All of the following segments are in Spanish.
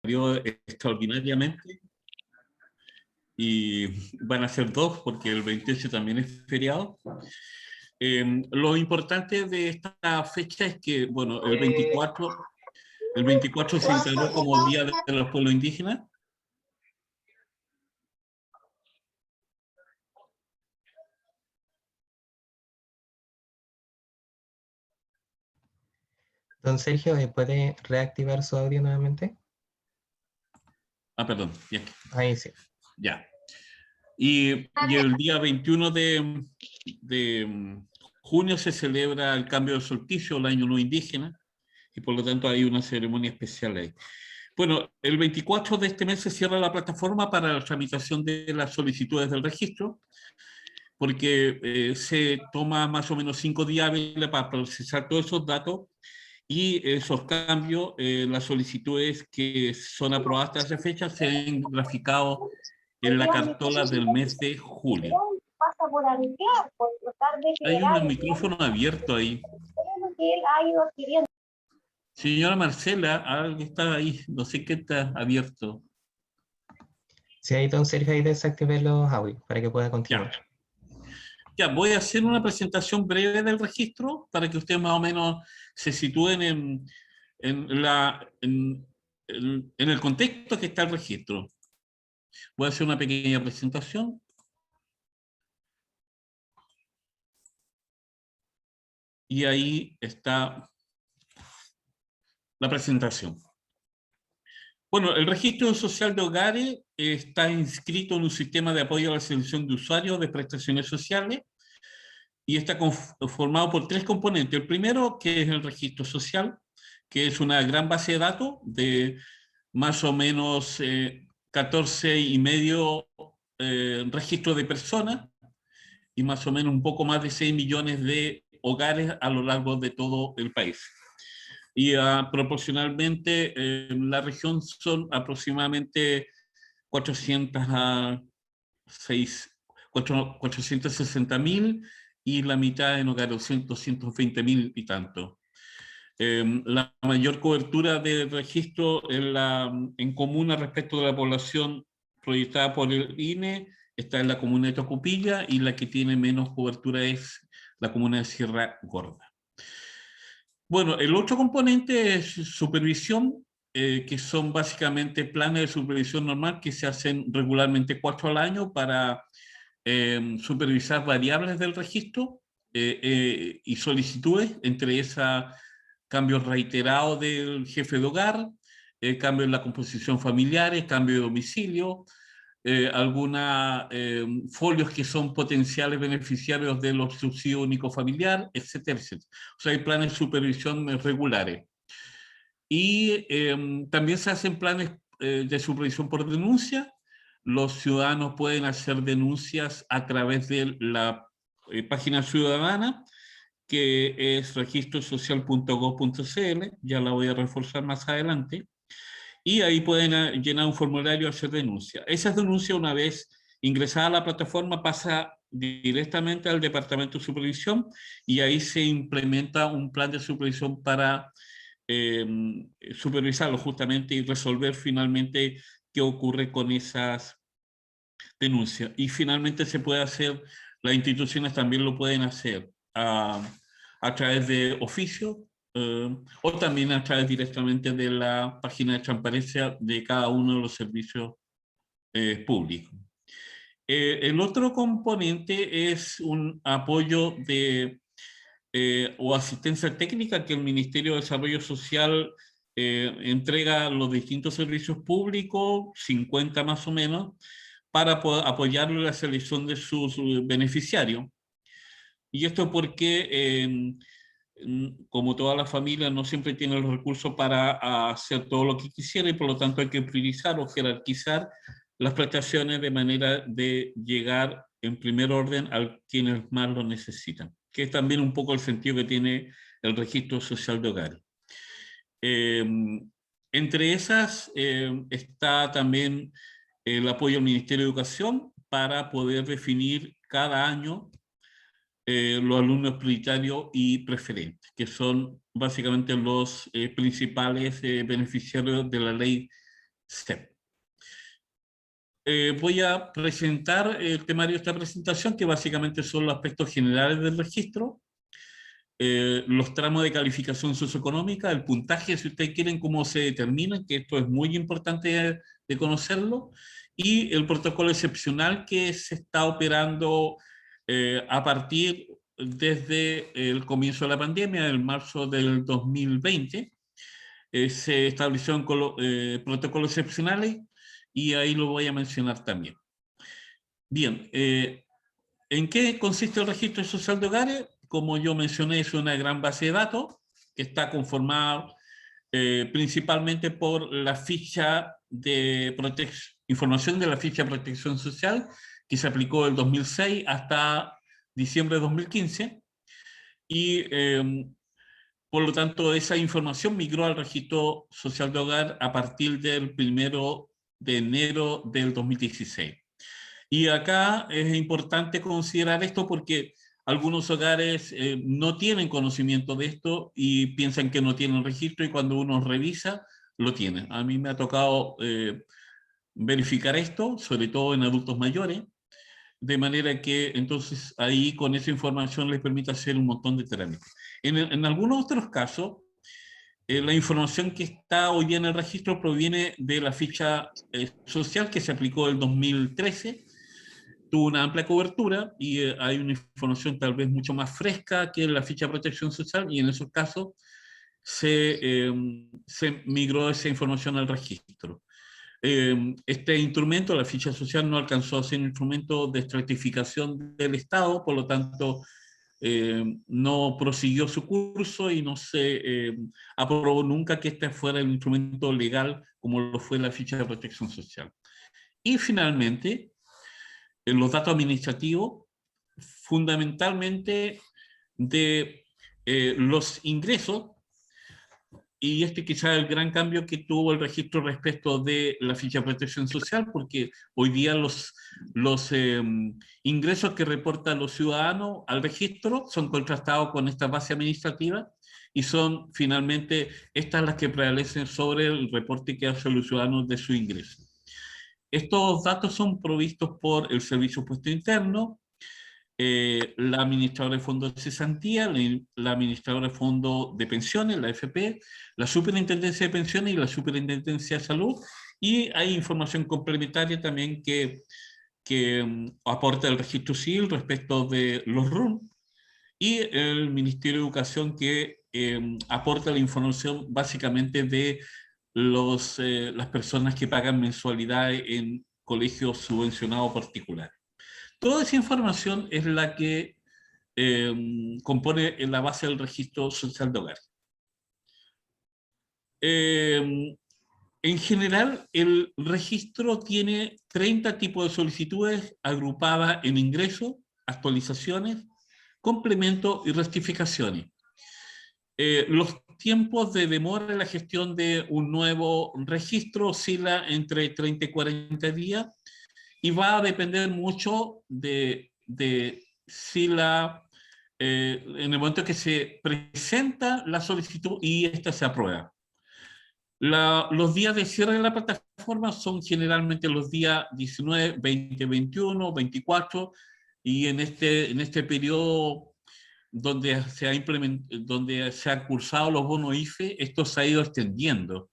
extraordinariamente y van a ser dos porque el 28 también es feriado. Lo importante de esta fecha es que, bueno, el 24 se declaró como Día de los Pueblos Indígenas. Don Sergio, ¿puede reactivar su audio nuevamente? Ah, perdón, ya. Ahí sí. Ya. Y el día 21 de junio se celebra el cambio de solsticio, el año nuevo indígena, y por lo tanto hay una ceremonia especial ahí. Bueno, el 24 de este mes se cierra la plataforma para la tramitación de las solicitudes del registro, porque se toma más o menos 5 días hábiles para procesar todos esos datos y esos cambios, las solicitudes que son aprobadas hasta esa fecha se ven graficados en la cartola del mes de julio. Hay un micrófono abierto ahí. Señora Marcela, algo está ahí, no sé qué está abierto. Sí, ahí don Sergio, ahí desactive los audios para que pueda continuar. Ya, voy a hacer una presentación breve del registro para que ustedes más o menos se sitúen en el contexto que está el registro. Voy a hacer una pequeña presentación. Y ahí está la presentación. Bueno, el registro social de hogares está inscrito en un sistema de apoyo a la selección de usuarios de prestaciones sociales y está formado por 3 componentes. El primero, que es el registro social, que es una gran base de datos de más o menos 14,5 registros de personas y más o menos un poco más de 6 millones de hogares a lo largo de todo el país. Y proporcionalmente en la región son aproximadamente 460.000 y la mitad en hogares, 220.000 y tanto. La mayor cobertura de registro en comuna respecto de la población proyectada por el INE está en la comuna de Tocopilla y la que tiene menos cobertura es la comuna de Sierra Gorda. Bueno, el otro componente es supervisión, que son básicamente planes de supervisión normal que se hacen regularmente 4 al año para supervisar variables del registro y solicitudes, entre esas cambios reiterados del jefe de hogar, cambios en la composición familiar, cambio de domicilio, algunos folios que son potenciales beneficiarios de los subsidios únicos familiares, etcétera, etcétera. O sea, hay planes de supervisión regulares. Y también se hacen planes de supervisión por denuncia. Los ciudadanos pueden hacer denuncias a través de la página ciudadana, que es registrosocial.gov.cl, ya la voy a reforzar más adelante, y ahí pueden llenar un formulario y hacer denuncia. Esas denuncias, una vez ingresada a la plataforma, pasa directamente al Departamento de Supervisión y ahí se implementa un plan de supervisión para supervisarlo justamente y resolver finalmente qué ocurre con esas denuncias. Y finalmente se puede hacer, las instituciones también lo pueden hacer a través de oficio o también a través directamente de la página de transparencia de cada uno de los servicios públicos. El otro componente es un apoyo o asistencia técnica que el Ministerio de Desarrollo Social entrega a los distintos servicios públicos, 50 más o menos, para poder apoyarlo en la selección de sus beneficiarios. Y esto porque, como toda la familia, no siempre tiene los recursos para hacer todo lo que quisiera y por lo tanto hay que priorizar o jerarquizar las prestaciones de manera de llegar en primer orden a quienes más lo necesitan, que es también un poco el sentido que tiene el registro social de hogares. Entre esas está también el apoyo al Ministerio de Educación para poder definir cada año los alumnos prioritarios y preferentes, que son básicamente los principales beneficiarios de la ley CEP. Voy a presentar el temario de esta presentación, que básicamente son los aspectos generales del registro, los tramos de calificación socioeconómica, el puntaje, si ustedes quieren, cómo se determina, que esto es muy importante de conocerlo, y el protocolo excepcional que se está operando a partir desde el comienzo de la pandemia, en marzo del 2020. Se establecieron protocolos excepcionales y ahí lo voy a mencionar también. Bien, ¿en qué consiste el registro social de hogares? Como yo mencioné, es una gran base de datos que está conformada principalmente por la ficha de información de la ficha de protección social, que se aplicó del 2006 hasta diciembre de 2015, y por lo tanto esa información migró al registro social de hogar a partir del 1 de enero del 2016. Y acá es importante considerar esto porque algunos hogares no tienen conocimiento de esto y piensan que no tienen registro, y cuando uno revisa, lo tienen. A mí me ha tocado verificar esto, sobre todo en adultos mayores, de manera que entonces ahí con esa información les permite hacer un montón de trámites. En algunos otros casos, la información que está hoy día en el registro proviene de la ficha social que se aplicó en 2013, tuvo una amplia cobertura y hay una información tal vez mucho más fresca que la ficha de protección social, y en esos casos se migró esa información al registro. Este instrumento, la ficha social, no alcanzó a ser un instrumento de estratificación del Estado, por lo tanto no prosiguió su curso y no se aprobó nunca que este fuera el instrumento legal como lo fue la ficha de protección social. Y finalmente, los datos administrativos, fundamentalmente de los ingresos, y este quizá es el gran cambio que tuvo el registro respecto de la ficha de protección social, porque hoy día los ingresos que reportan los ciudadanos al registro son contrastados con esta base administrativa, y son finalmente estas las que prevalecen sobre el reporte que hacen los ciudadanos de su ingreso. Estos datos son provistos por el Servicio de Impuesto Interno, la administradora de fondos de cesantía, la administradora de fondos de pensiones, la AFP, la superintendencia de pensiones y la superintendencia de salud, y hay información complementaria también que aporta el registro civil respecto de los RUN, y el Ministerio de Educación que aporta la información básicamente de las personas que pagan mensualidades en colegios subvencionados particulares. Toda esa información es la que compone la base del registro social de hogar. En general, el registro tiene 30 tipos de solicitudes agrupadas en ingresos, actualizaciones, complementos y rectificaciones. Los tiempos de demora en la gestión de un nuevo registro oscila entre 30 y 40 días, y va a depender mucho de si en el momento que se presenta la solicitud y esta se aprueba. Los días de cierre de la plataforma son generalmente los días 19, 20, 21, 24, y en este periodo donde se han cursado los bonos IFE, esto se ha ido extendiendo,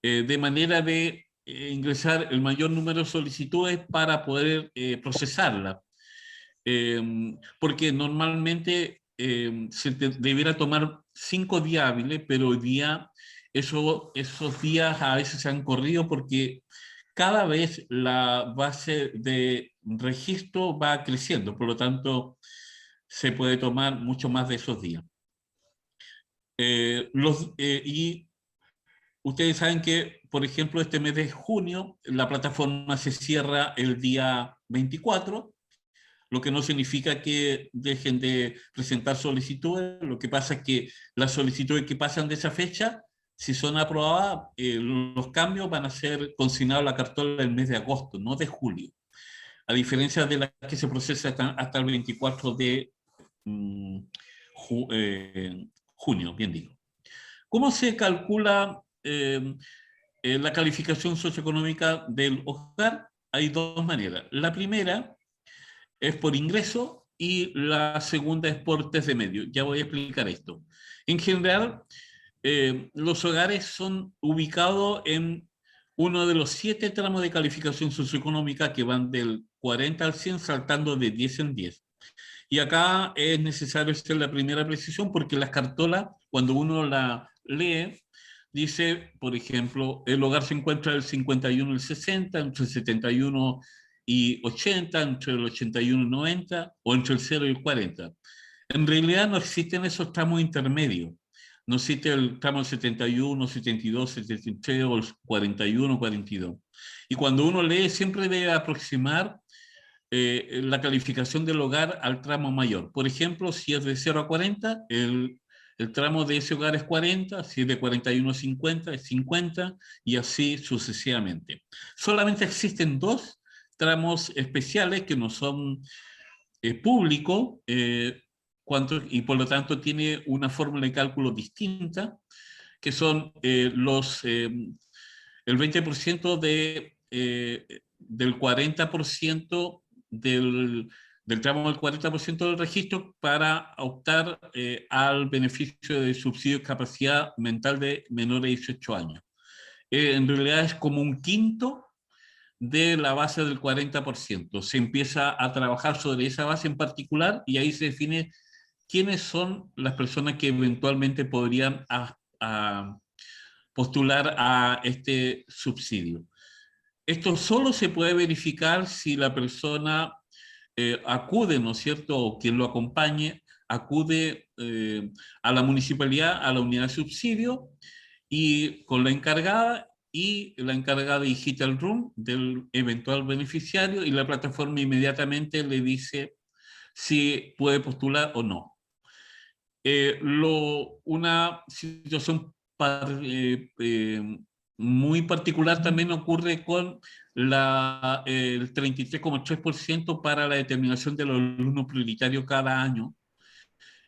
de manera de ingresar el mayor número de solicitudes para poder procesarla. Porque normalmente se debiera tomar 5 días hábiles, pero hoy día esos días a veces se han corrido porque cada vez la base de registro va creciendo, por lo tanto se puede tomar mucho más de esos días. Y ustedes saben que, por ejemplo, este mes de junio la plataforma se cierra el día 24, lo que no significa que dejen de presentar solicitudes. Lo que pasa es que las solicitudes que pasan de esa fecha, si son aprobadas, los cambios van a ser consignados a la cartola el mes de agosto, no de julio, a diferencia de las que se procesa hasta el 24 de junio, bien digo. ¿Cómo se calcula la calificación socioeconómica del hogar hay dos maneras. La primera es por ingreso y la segunda es por test de medio. Ya voy a explicar esto. En general, los hogares son ubicados en uno de los 7 tramos de calificación socioeconómica que van del 40 al 100, saltando de 10 en 10. Y acá es necesario hacer la primera precisión porque las cartolas, cuando uno la lee, dice, por ejemplo, el hogar se encuentra del 51 al 60, entre el 71 y 80, entre el 81 y 90, o entre el 0 y el 40. En realidad no existen esos tramos intermedios. No existe el tramo 71, 72, 73 o el 41, 42. Y cuando uno lee, siempre debe aproximar la calificación del hogar al tramo mayor. Por ejemplo, si es de 0 a 40, el tramo de ese hogar es 40, si es de 41 a 50, es 50, y así sucesivamente. Solamente existen 2 tramos especiales que no son públicos, y por lo tanto tiene una fórmula de cálculo distinta, que son el 20% del 40% del tramo del 40% del registro para optar al beneficio de subsidio de capacidad mental de menores de 18 años. En realidad es como un quinto de la base del 40%. Se empieza a trabajar sobre esa base en particular y ahí se define quiénes son las personas que eventualmente podrían postular a este subsidio. Esto solo se puede verificar si la persona acude, ¿no es cierto?, o quien lo acompañe, acude a la municipalidad, a la unidad de subsidio, y con la encargada, y la encargada digita el RUN del eventual beneficiario, y la plataforma inmediatamente le dice si puede postular o no. Una situación muy particular también ocurre con el 33,3% para la determinación de los alumnos prioritarios cada año.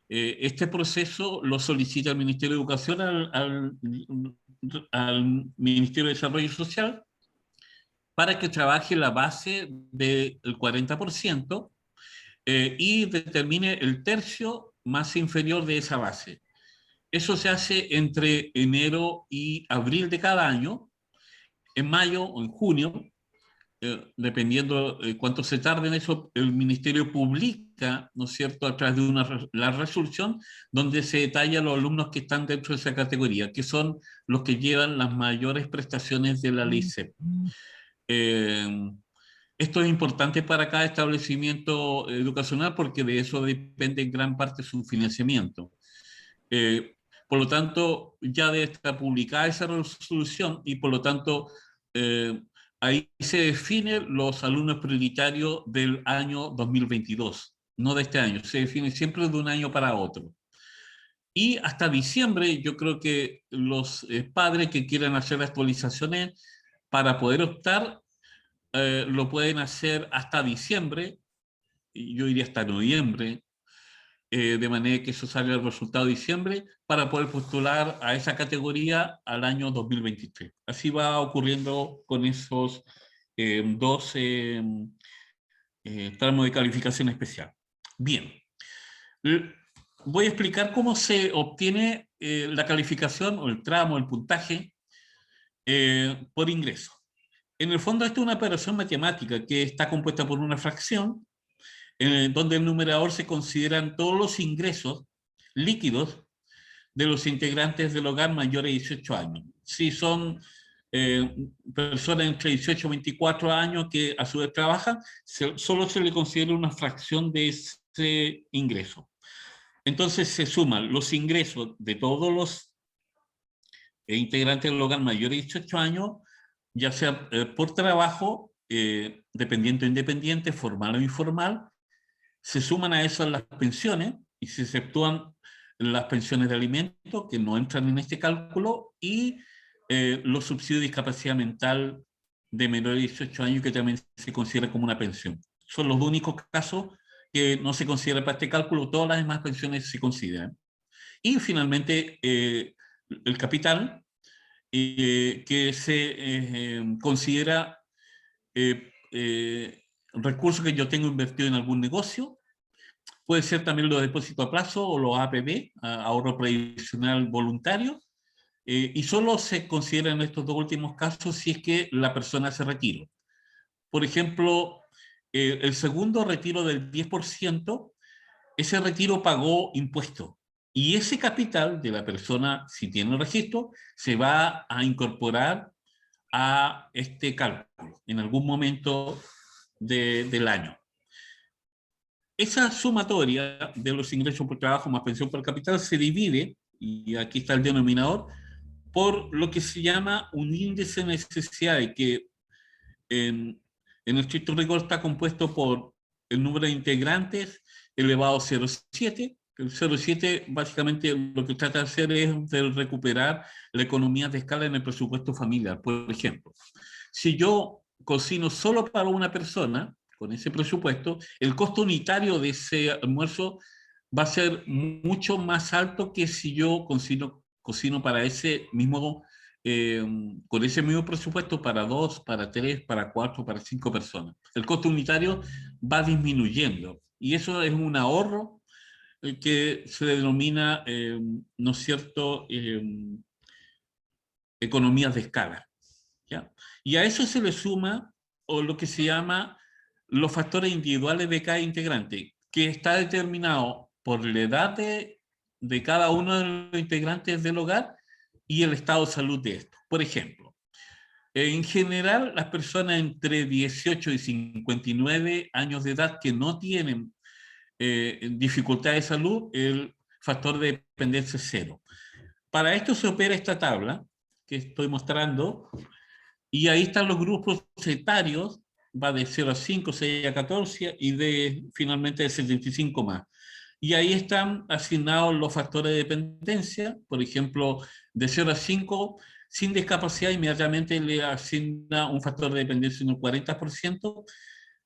Este proceso lo solicita el Ministerio de Educación al Ministerio de Desarrollo Social para que trabaje la base del 40% y determine el tercio más inferior de esa base. Eso se hace entre enero y abril de cada año. En mayo o en junio, dependiendo cuánto se tarde en eso, el Ministerio publica, ¿no es cierto?, a través de la resolución, donde se detalla los alumnos que están dentro de esa categoría, que son los que llevan las mayores prestaciones de la ley CEP. Esto es importante para cada establecimiento educacional porque de eso depende en gran parte su financiamiento. Por lo tanto, ya debe estar publicada esa resolución y por lo tanto ahí se definen los alumnos prioritarios del año 2022, no de este año, se define siempre de un año para otro. Y hasta diciembre yo creo que los padres que quieran hacer actualizaciones para poder optar lo pueden hacer hasta diciembre, y yo diría hasta noviembre, de manera que eso salga el resultado de diciembre para poder postular a esa categoría al año 2023. Así va ocurriendo con esos 12 tramos de calificación especial. Bien, voy a explicar cómo se obtiene la calificación o el tramo, el puntaje por ingreso. En el fondo, esto es una operación matemática que está compuesta por una fracción donde el numerador se consideran todos los ingresos líquidos de los integrantes del hogar mayores de 18 años. Si son personas entre 18 y 24 años que a su vez trabajan, solo se le considera una fracción de ese ingreso. Entonces se suman los ingresos de todos los integrantes del hogar mayores de 18 años, ya sea por trabajo, dependiente o independiente, formal o informal. Se suman a eso las pensiones y se exceptúan las pensiones de alimentos que no entran en este cálculo y los subsidios de discapacidad mental de menores de 18 años que también se considera como una pensión. Son los únicos casos que no se consideran para este cálculo, todas las demás pensiones se consideran. Y finalmente el capital, que se considera recursos que yo tengo invertido en algún negocio. Puede ser también los depósitos a plazo o los APB, ahorro previsional voluntario, y solo se consideran estos dos últimos casos si es que la persona hace retiro. Por ejemplo, el segundo retiro del 10%, ese retiro pagó impuestos. Y ese capital de la persona, si tiene el registro, se va a incorporar a este cálculo en algún momento del año. Esa sumatoria de los ingresos por trabajo más pensión por capital se divide, y aquí está el denominador, por lo que se llama un índice de necesidades, que en estricto rigor está compuesto por el número de integrantes elevado a 0,7. El 0,7 básicamente lo que trata de hacer es de recuperar la economía de escala en el presupuesto familiar. Por ejemplo, si yo cocino solo para una persona, con ese presupuesto, el costo unitario de ese almuerzo va a ser mucho más alto que si yo cocino para ese mismo, con ese mismo presupuesto para 2, para 3, para 4, para 5 personas. El costo unitario va disminuyendo y eso es un ahorro que se denomina, ¿no es cierto?, economías de escala. ¿Ya? Y a eso se le suma o lo que se llama los factores individuales de cada integrante, que está determinado por la edad de cada uno de los integrantes del hogar y el estado de salud de estos. Por ejemplo, en general, las personas entre 18 y 59 años de edad que no tienen dificultades de salud, el factor de dependencia es 0. Para esto se opera esta tabla que estoy mostrando, y ahí están los grupos etarios, va de 0 a 5, 6 a 14, y finalmente de 75 más. Y ahí están asignados los factores de dependencia, por ejemplo, de 0 a 5, sin discapacidad, inmediatamente le asigna un factor de dependencia de un 40%.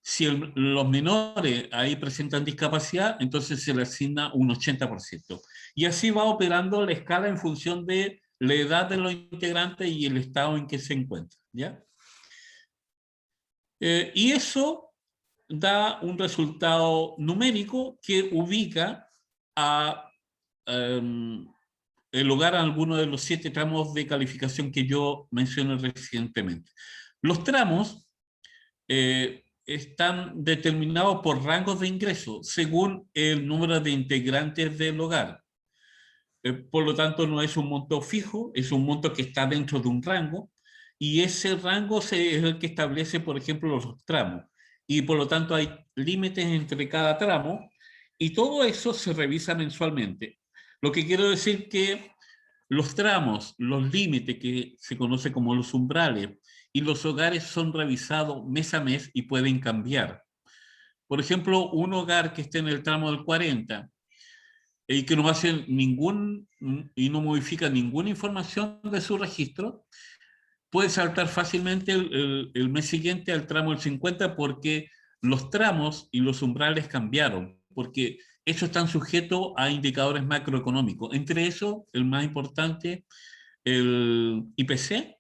Si los menores ahí presentan discapacidad, entonces se le asigna un 80%. Y así va operando la escala en función de la edad de los integrantes y el estado en que se encuentran, ¿ya? Y eso da un resultado numérico que ubica el hogar a alguno de los 7 tramos de calificación que yo mencioné recientemente. Los tramos están determinados por rangos de ingreso según el número de integrantes del hogar. Por lo tanto, no es un monto fijo, es un monto que está dentro de un rango, y ese rango es el que establece, por ejemplo, los tramos. Y por lo tanto hay límites entre cada tramo, y todo eso se revisa mensualmente. Lo que quiero decir que los tramos, los límites que se conoce como los umbrales, y los hogares son revisados mes a mes y pueden cambiar. Por ejemplo, un hogar que esté en el tramo del 40 y que no hace y no modifica ninguna información de su registro, puede saltar fácilmente el mes siguiente al tramo del 50, porque los tramos y los umbrales cambiaron, porque esos están sujetos a indicadores macroeconómicos. Entre esos, el más importante, el IPC,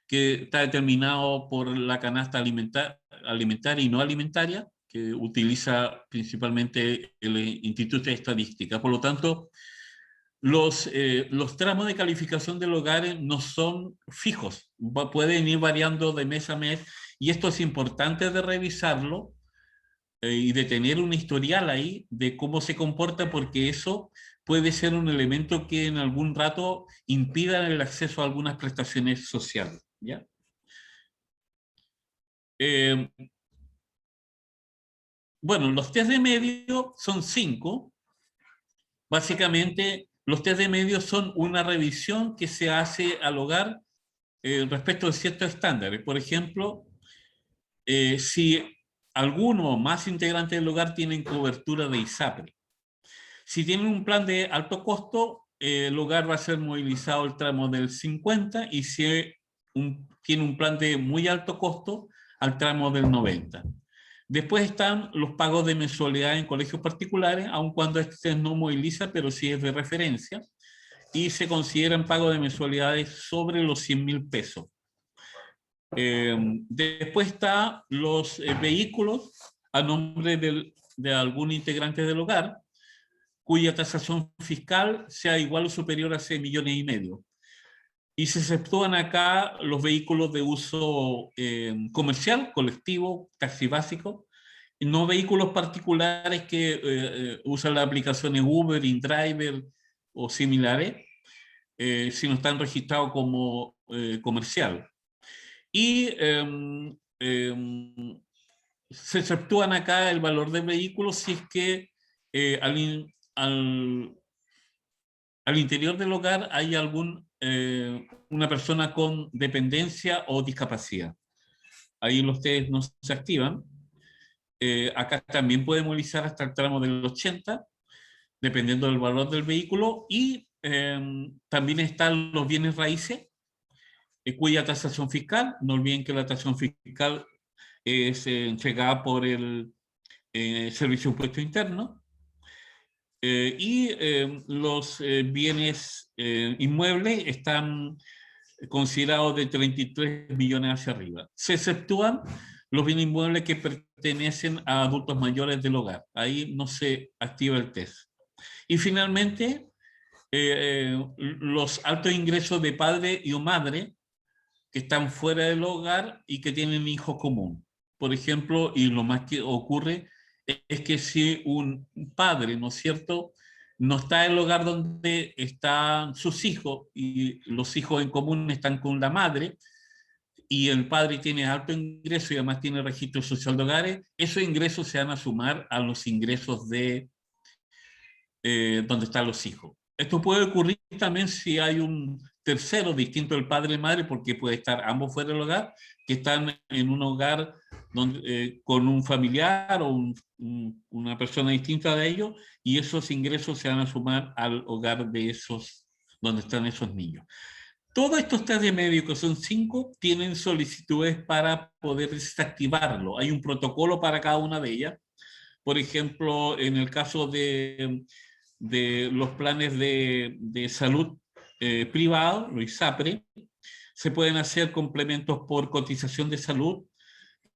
que está determinado por la canasta alimentaria y no alimentaria, que utiliza principalmente el Instituto de Estadística. Por lo tanto, los tramos de calificación del hogar no son fijos, pueden ir variando de mes a mes, y esto es importante de revisarlo y de tener un historial ahí de cómo se comporta, porque eso puede ser un elemento que en algún rato impida el acceso a algunas prestaciones sociales, ¿ya? Bueno, los test de medio son 5. Básicamente, los test de medio son una revisión que se hace al hogar respecto de ciertos estándares. Por ejemplo, si alguno o más integrantes del hogar tienen cobertura de ISAPRE. Si tienen un plan de alto costo, el hogar va a ser movilizado al tramo del 50, y si tiene un plan de muy alto costo, al tramo del 90. Después están los pagos de mensualidad en colegios particulares, aun cuando este no moviliza, pero sí es de referencia. y se consideran pagos de mensualidades sobre los 100.000 pesos. Después está los vehículos a nombre de algún integrante del hogar, cuya tasación fiscal sea igual o superior a 6,5 millones. Y se exceptúan acá los vehículos de uso comercial, colectivo, taxi básico, y no vehículos particulares que usan las aplicaciones Uber, InDriver o similares, si no están registrados como comercial. Y se exceptúan acá el valor del vehículo si es que al interior del hogar hay una persona con dependencia o discapacidad. Ahí los test no se activan. Acá también puede movilizar hasta el tramo del 80, dependiendo del valor del vehículo. Y también están los bienes raíces, cuya tasación fiscal, no olviden que la tasación fiscal es entregada por el Servicio de Impuesto Interno. Los bienes inmuebles están considerados de 33 millones hacia arriba. Se exceptúan los bienes inmuebles que pertenecen a adultos mayores del hogar. Ahí no se activa el test. Y finalmente, los altos ingresos de padre y o madre que están fuera del hogar y que tienen hijos común. Por ejemplo, y lo más que ocurre es que si un padre, ¿no es cierto?, no está en el hogar donde están sus hijos y los hijos en común están con la madre, y el padre tiene alto ingreso y además tiene registro social de hogares, esos ingresos se van a sumar a los ingresos de donde están los hijos. Esto puede ocurrir también si hay un tercero distinto del padre y madre, porque puede estar ambos fuera del hogar, que están en un hogar donde, con un familiar o una persona distinta de ellos, y esos ingresos se van a sumar al hogar de esos, donde están esos niños. Todos estos test de medio, que son 5, tienen solicitudes para poder desactivarlo. Hay un protocolo para cada una de ellas. Por ejemplo, en el caso de los planes de salud privado, los ISAPRE, se pueden hacer complementos por cotización de salud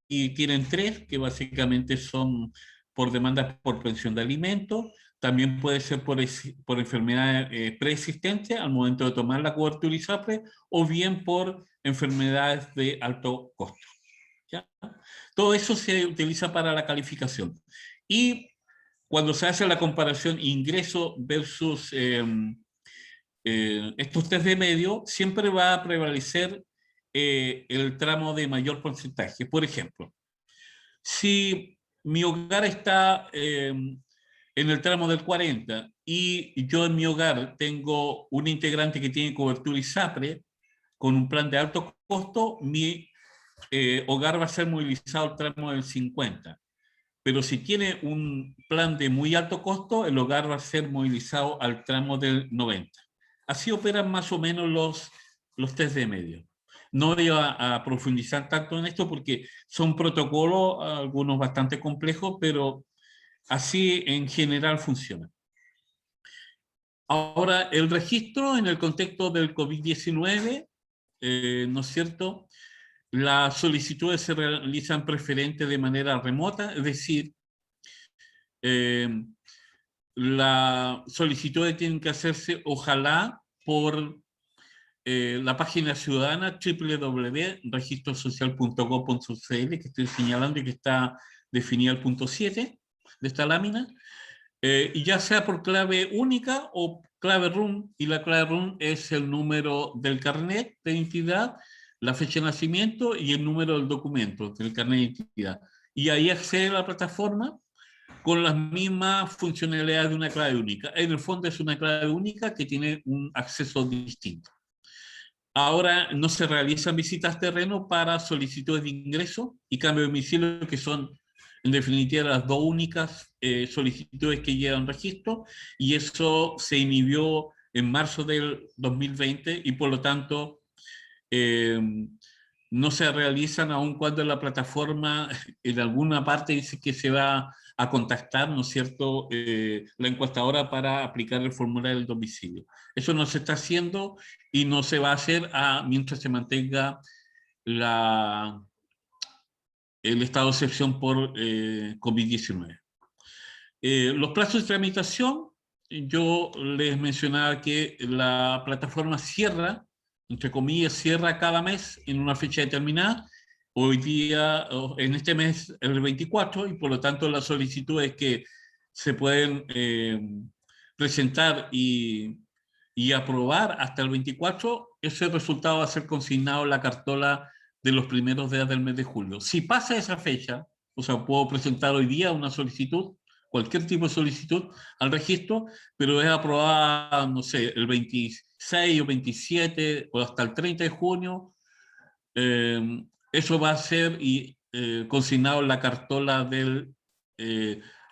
y tienen 3, que básicamente son por demandas por pensión de alimentos. También puede ser por enfermedades preexistentes al momento de tomar la cobertura ISAPRE, o bien por enfermedades de alto costo. ¿Ya? Todo eso se utiliza para la calificación. Y cuando se hace la comparación ingreso versus estos test de medio, siempre va a prevalecer el tramo de mayor porcentaje. Por ejemplo, si mi hogar está en el tramo del 40 y yo en mi hogar tengo un integrante que tiene cobertura ISAPRE con un plan de alto costo, mi hogar va a ser movilizado al tramo del 50. Pero si tiene un plan de muy alto costo, el hogar va a ser movilizado al tramo del 90. Así operan más o menos los test de medio. No voy a profundizar tanto en esto porque son protocolos, algunos bastante complejos, pero así en general funciona. Ahora, el registro en el contexto del COVID-19, ¿no es cierto?, las solicitudes se realizan preferente de manera remota, es decir, las solicitudes tienen que hacerse ojalá por la página ciudadana www.registrosocial.gov.cl, que estoy señalando y que está definida el punto 7 de esta lámina, y ya sea por clave única o clave RUN, y la clave RUN es el número del carnet de identidad, la fecha de nacimiento y el número del documento del carnet de identidad. Y ahí accede a la plataforma con las mismas funcionalidades de una clave única. En el fondo es una clave única que tiene un acceso distinto. Ahora no se realizan visitas terreno para solicitudes de ingreso y cambio de domicilio, que son en definitiva las dos únicas solicitudes que llevan registro, y eso se inhibió en marzo del 2020 y por lo tanto no se realizan aun cuando la plataforma en alguna parte dice que se va a contactar, ¿no es cierto?, la encuestadora para aplicar el formulario del domicilio. Eso no se está haciendo y no se va a hacer mientras se mantenga el estado de excepción por COVID-19. Los plazos de tramitación, yo les mencionaba que la plataforma cierra, entre comillas, cierra cada mes en una fecha determinada. Hoy día, en este mes, el 24, y por lo tanto las solicitudes que se pueden presentar y aprobar hasta el 24, ese resultado va a ser consignado en la cartola de los primeros días del mes de julio. Si pasa esa fecha, o sea, puedo presentar hoy día una solicitud, cualquier tipo de solicitud al registro, pero es aprobada, no sé, el 26 o 27 o hasta el 30 de junio, eso va a ser consignado en la cartola de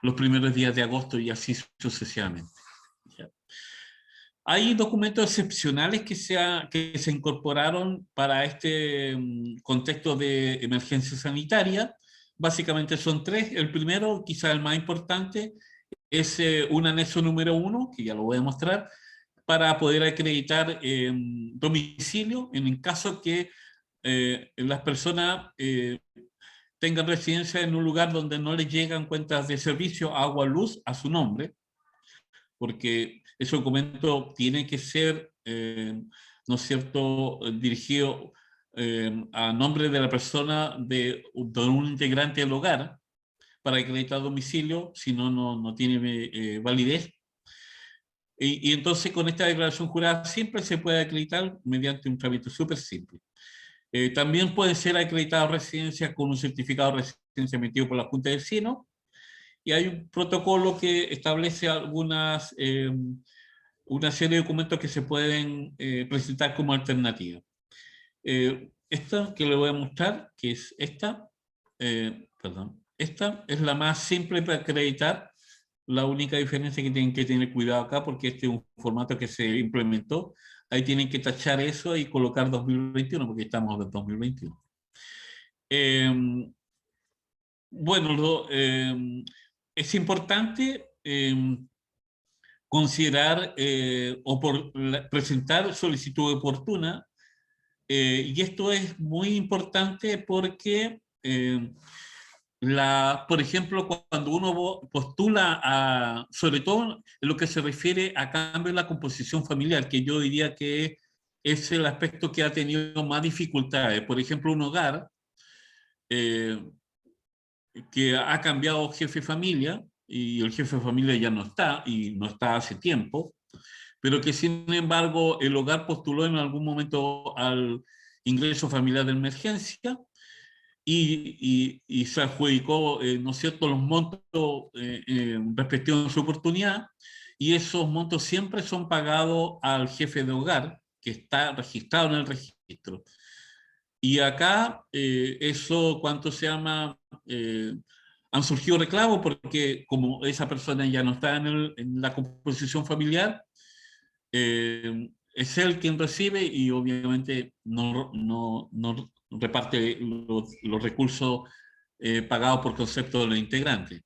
los primeros días de agosto y así sucesivamente. ¿Ya? Hay documentos excepcionales que se incorporaron para este contexto de emergencia sanitaria. Básicamente son tres. El primero, quizá el más importante, es un anexo número 1, que ya lo voy a mostrar, para poder acreditar domicilio en el caso que las personas tengan residencia en un lugar donde no les llegan cuentas de servicio, agua, luz a su nombre, porque ese documento tiene que ser, ¿no es cierto?, dirigido a nombre de la persona de un integrante del hogar para acreditar domicilio, si no, no tiene validez. Y entonces con esta declaración jurada siempre se puede acreditar mediante un trámite súper simple. También puede ser acreditado residencia con un certificado de residencia emitido por la Junta de Vecinos, y hay un protocolo que establece una serie de documentos que se pueden presentar como alternativa. Esta que le voy a mostrar, que es esta, esta es la más simple para acreditar. La única diferencia es que tienen que tener cuidado acá, porque este es un formato que se implementó. Ahí tienen que tachar eso y colocar 2021, porque estamos en 2021. Bueno, es importante considerar presentar solicitud oportuna, y esto es muy importante porque, por ejemplo, cuando uno postula, sobre todo en lo que se refiere a cambio de la composición familiar, que yo diría que es el aspecto que ha tenido más dificultades. Por ejemplo, un hogar que ha cambiado jefe de familia, y el jefe de familia ya no está, y no está hace tiempo, pero que sin embargo el hogar postuló en algún momento al ingreso familiar de emergencia y se adjudicó, ¿no es cierto?, los montos respectivos de su oportunidad, y esos montos siempre son pagados al jefe de hogar, que está registrado en el registro. Y acá, eso, ¿cuánto se llama? Han surgido reclamos porque como esa persona ya no está en la composición familiar, es él quien recibe y obviamente no reparte los recursos pagados por concepto de los integrantes.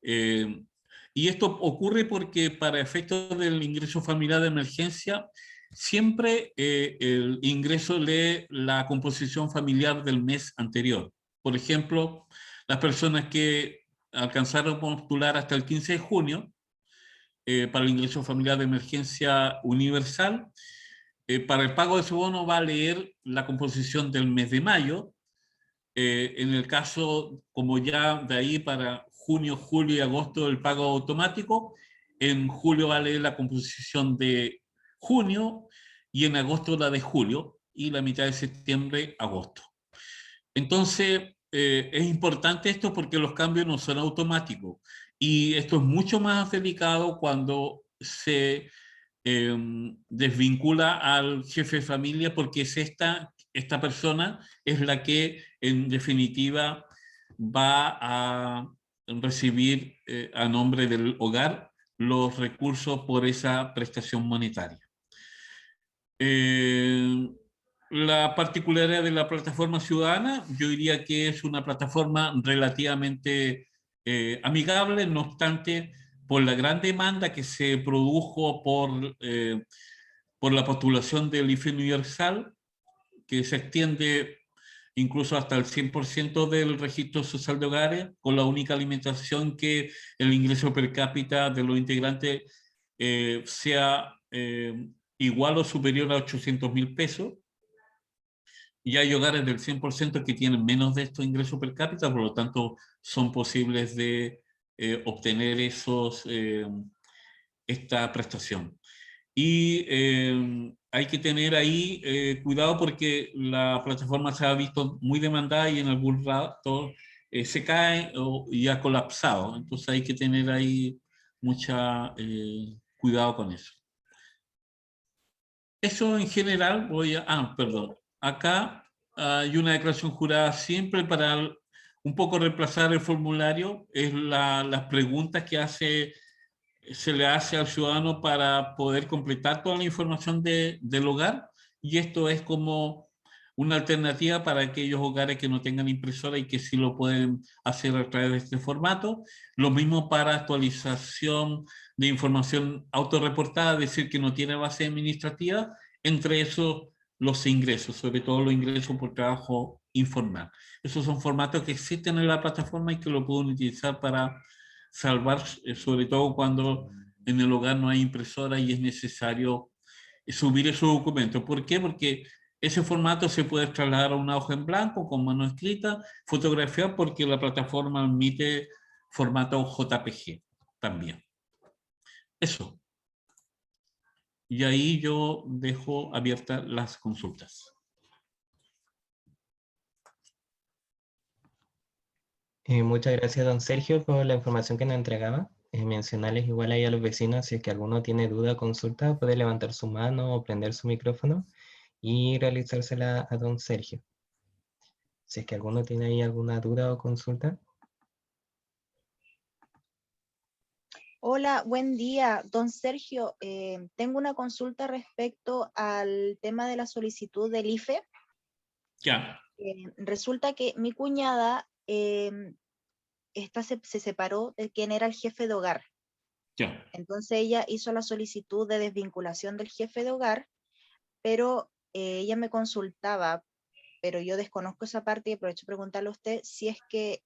Y esto ocurre porque para efectos del ingreso familiar de emergencia, siempre el ingreso lee la composición familiar del mes anterior. Por ejemplo, las personas que alcanzaron a postular hasta el 15 de junio para el ingreso familiar de emergencia universal, para el pago de su bono va a leer la composición del mes de mayo. En el caso, como ya de ahí para junio, julio y agosto el pago automático, en julio va a leer la composición de junio y en agosto la de julio y la mitad de septiembre, agosto. Entonces, es importante esto porque los cambios no son automáticos y esto es mucho más delicado cuando se desvincula al jefe de familia, porque es esta persona es la que en definitiva va a recibir a nombre del hogar los recursos por esa prestación monetaria. la particularidad de la plataforma ciudadana, yo diría que es una plataforma relativamente amigable, no obstante, por la gran demanda que se produjo por la postulación del IFE universal, que se extiende incluso hasta el 100% del registro social de hogares, con la única alimentación que el ingreso per cápita de los integrantes sea igual o superior a 800.000 pesos. Y hay hogares del 100% que tienen menos de estos ingresos per cápita, por lo tanto son posibles de obtener esta prestación. Y hay que tener ahí cuidado porque la plataforma se ha visto muy demandada y en algún rato se cae y ha colapsado. Entonces hay que tener ahí mucha cuidado con eso. Eso en general perdón. Acá hay una declaración jurada siempre para un poco reemplazar el formulario, es las preguntas que se le hace al ciudadano para poder completar toda la información del hogar, y esto es como una alternativa para aquellos hogares que no tengan impresora y que sí lo pueden hacer a través de este formato. Lo mismo para actualización de información autorreportada, es decir, que no tiene base administrativa, entre esos los ingresos, sobre todo los ingresos por trabajo informal. Esos son formatos que existen en la plataforma y que lo pueden utilizar para salvar, sobre todo cuando en el hogar no hay impresora y es necesario subir esos documentos. ¿Por qué? Porque ese formato se puede trasladar a una hoja en blanco con mano escrita, fotografiar, porque la plataforma admite formato JPG también. Eso. Y ahí yo dejo abiertas las consultas. Muchas gracias, don Sergio, por la información que nos entregaba. Mencionarles igual ahí a los vecinos, si es que alguno tiene duda o consulta, puede levantar su mano o prender su micrófono y realizársela a don Sergio. Si es que alguno tiene ahí alguna duda o consulta. Hola, buen día, don Sergio. Tengo una consulta respecto al tema de la solicitud del IFE. Ya. Resulta que mi cuñada se separó de quien era el jefe de hogar. Ya. Entonces ella hizo la solicitud de desvinculación del jefe de hogar, pero ella me consultaba, pero yo desconozco esa parte y aprovecho de preguntarle a usted si es que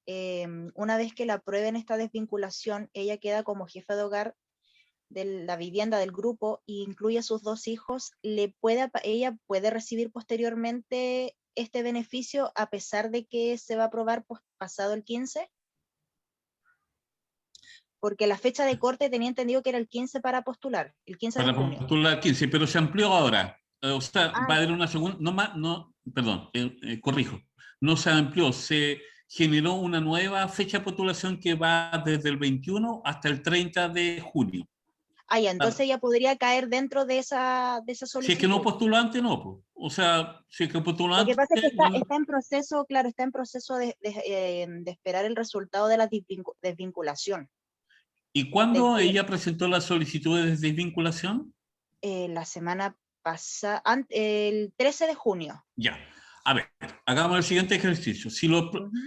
una vez que la aprueben esta desvinculación, ella queda como jefe de hogar de la vivienda del grupo e incluye a sus 2 hijos, ella puede recibir posteriormente este beneficio a pesar de que se va a aprobar pasado el 15? Porque la fecha de corte tenía entendido que era el 15 para postular, el 15 de Para junio. postular 15, pero se amplió ahora. O sea, Ah, va a haber una segunda, perdón, corrijo, no se amplió, se generó una nueva fecha de postulación que va desde el 21 hasta el 30 de junio. ya, entonces ella podría caer dentro de esa Si es que no solicitud. postuló antes, no. Po. O sea, si es que postuló Lo que antes, pasa es que bueno, está en proceso, claro, está en proceso de esperar el resultado de la desvinculación. ¿y cuándo De ella presentó la solicitud de desvinculación? la semana pasada, el 13 de junio. Ya. A ver, hagamos el siguiente ejercicio.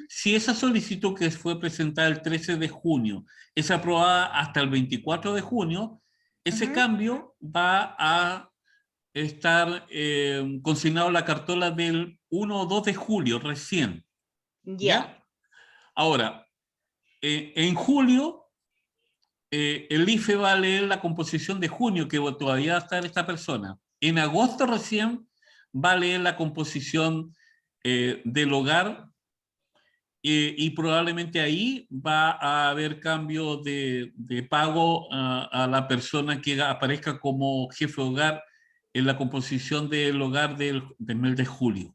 Si esa solicitud que fue presentada el 13 de junio es aprobada hasta el 24 de junio, ese cambio va a estar consignado en la cartola del 1 o 2 de julio recién. Ya. ¿Ya? Ahora, en julio, el IFE va a leer la composición de junio, que todavía va a estar esta persona. En agosto recién va a leer la composición del hogar y probablemente ahí va a haber cambio de pago a la persona que aparezca como jefe de hogar en la composición del hogar del mes de julio.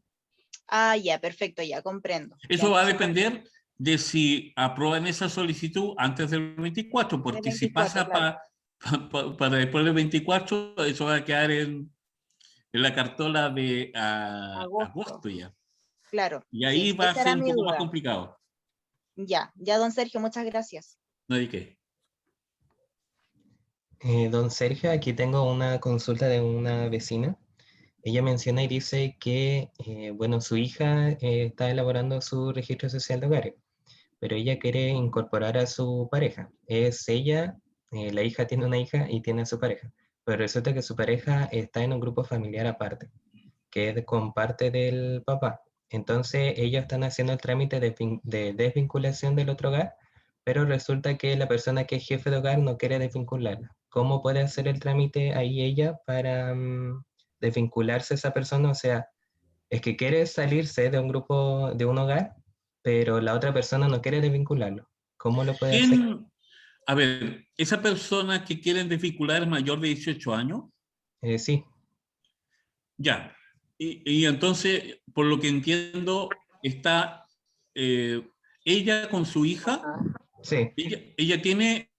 Ya, perfecto, ya comprendo. Ya, Eso va a entonces, depender de si aprueban esa solicitud antes del 24, del porque si 24, pasa claro. para después del 24, eso va a quedar en la cartola de Agosto, agosto ya. claro. Y Sí, ahí va a esa era ser un mi poco más duda. complicado. Ya, ya, don Sergio, muchas gracias. No hay qué. Don Sergio, aquí tengo una consulta de una vecina. ella menciona y dice que, bueno, su hija está elaborando su registro social de hogares, pero ella quiere incorporar a su pareja. Es ella, la hija tiene una hija y tiene a su pareja, pero resulta que su pareja está en un grupo familiar aparte, que es con parte del papá. Entonces ellos están haciendo el trámite de desvinculación del otro hogar, pero resulta que la persona que es jefe de hogar no quiere desvincularla. ¿Cómo puede hacer el trámite ahí ella para desvincularse esa persona? O sea, es que quiere salirse de un grupo, de un hogar, pero la otra persona no quiere desvincularlo. ¿Cómo lo puede hacer? ¿Quién, a ver, esa persona que quieren desvincular es mayor de 18 años? Sí, Ya. Y entonces, por lo que entiendo, está eh, ella con su hija. sí. Ella tiene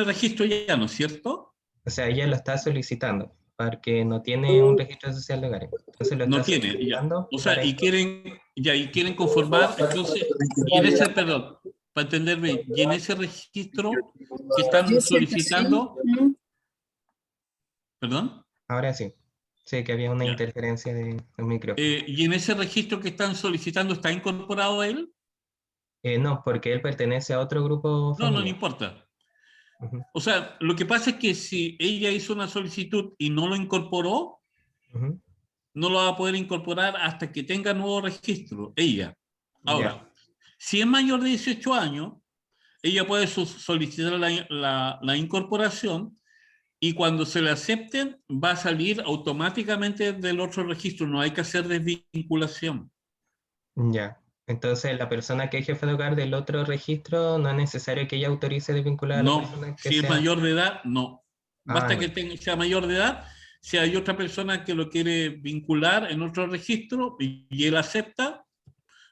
registro ya, ¿no es cierto? O sea, ella lo está solicitando porque no tiene un registro social de hogares. Entonces lo está No tiene, ya. solicitando O sea, para... y quieren conformar, entonces, y en ese, perdón, para entenderme, y en ese registro que están solicitando, perdón, Ahora sí. Sí, que había una ya. interferencia de micrófono. Y en ese registro que están solicitando, ¿está incorporado él? No, porque él pertenece a otro grupo No, no, no familiar. importa. Ujú, O sea, lo que pasa es que si ella hizo una solicitud y no lo incorporó, ujú. no lo va a poder incorporar hasta que tenga nuevo registro, ella. Ya, Ahora, si es mayor de 18 años, ella puede solicitar la incorporación y cuando se le acepten va a salir automáticamente del otro registro, no hay que hacer desvinculación. ya. Entonces la persona que es jefe de hogar del otro registro no es necesario que ella autorice de vincular a la No, persona que si es sea... mayor de edad, no. Ah, Basta que ya. sea mayor de edad, si hay otra persona que lo quiere vincular en otro registro y él acepta,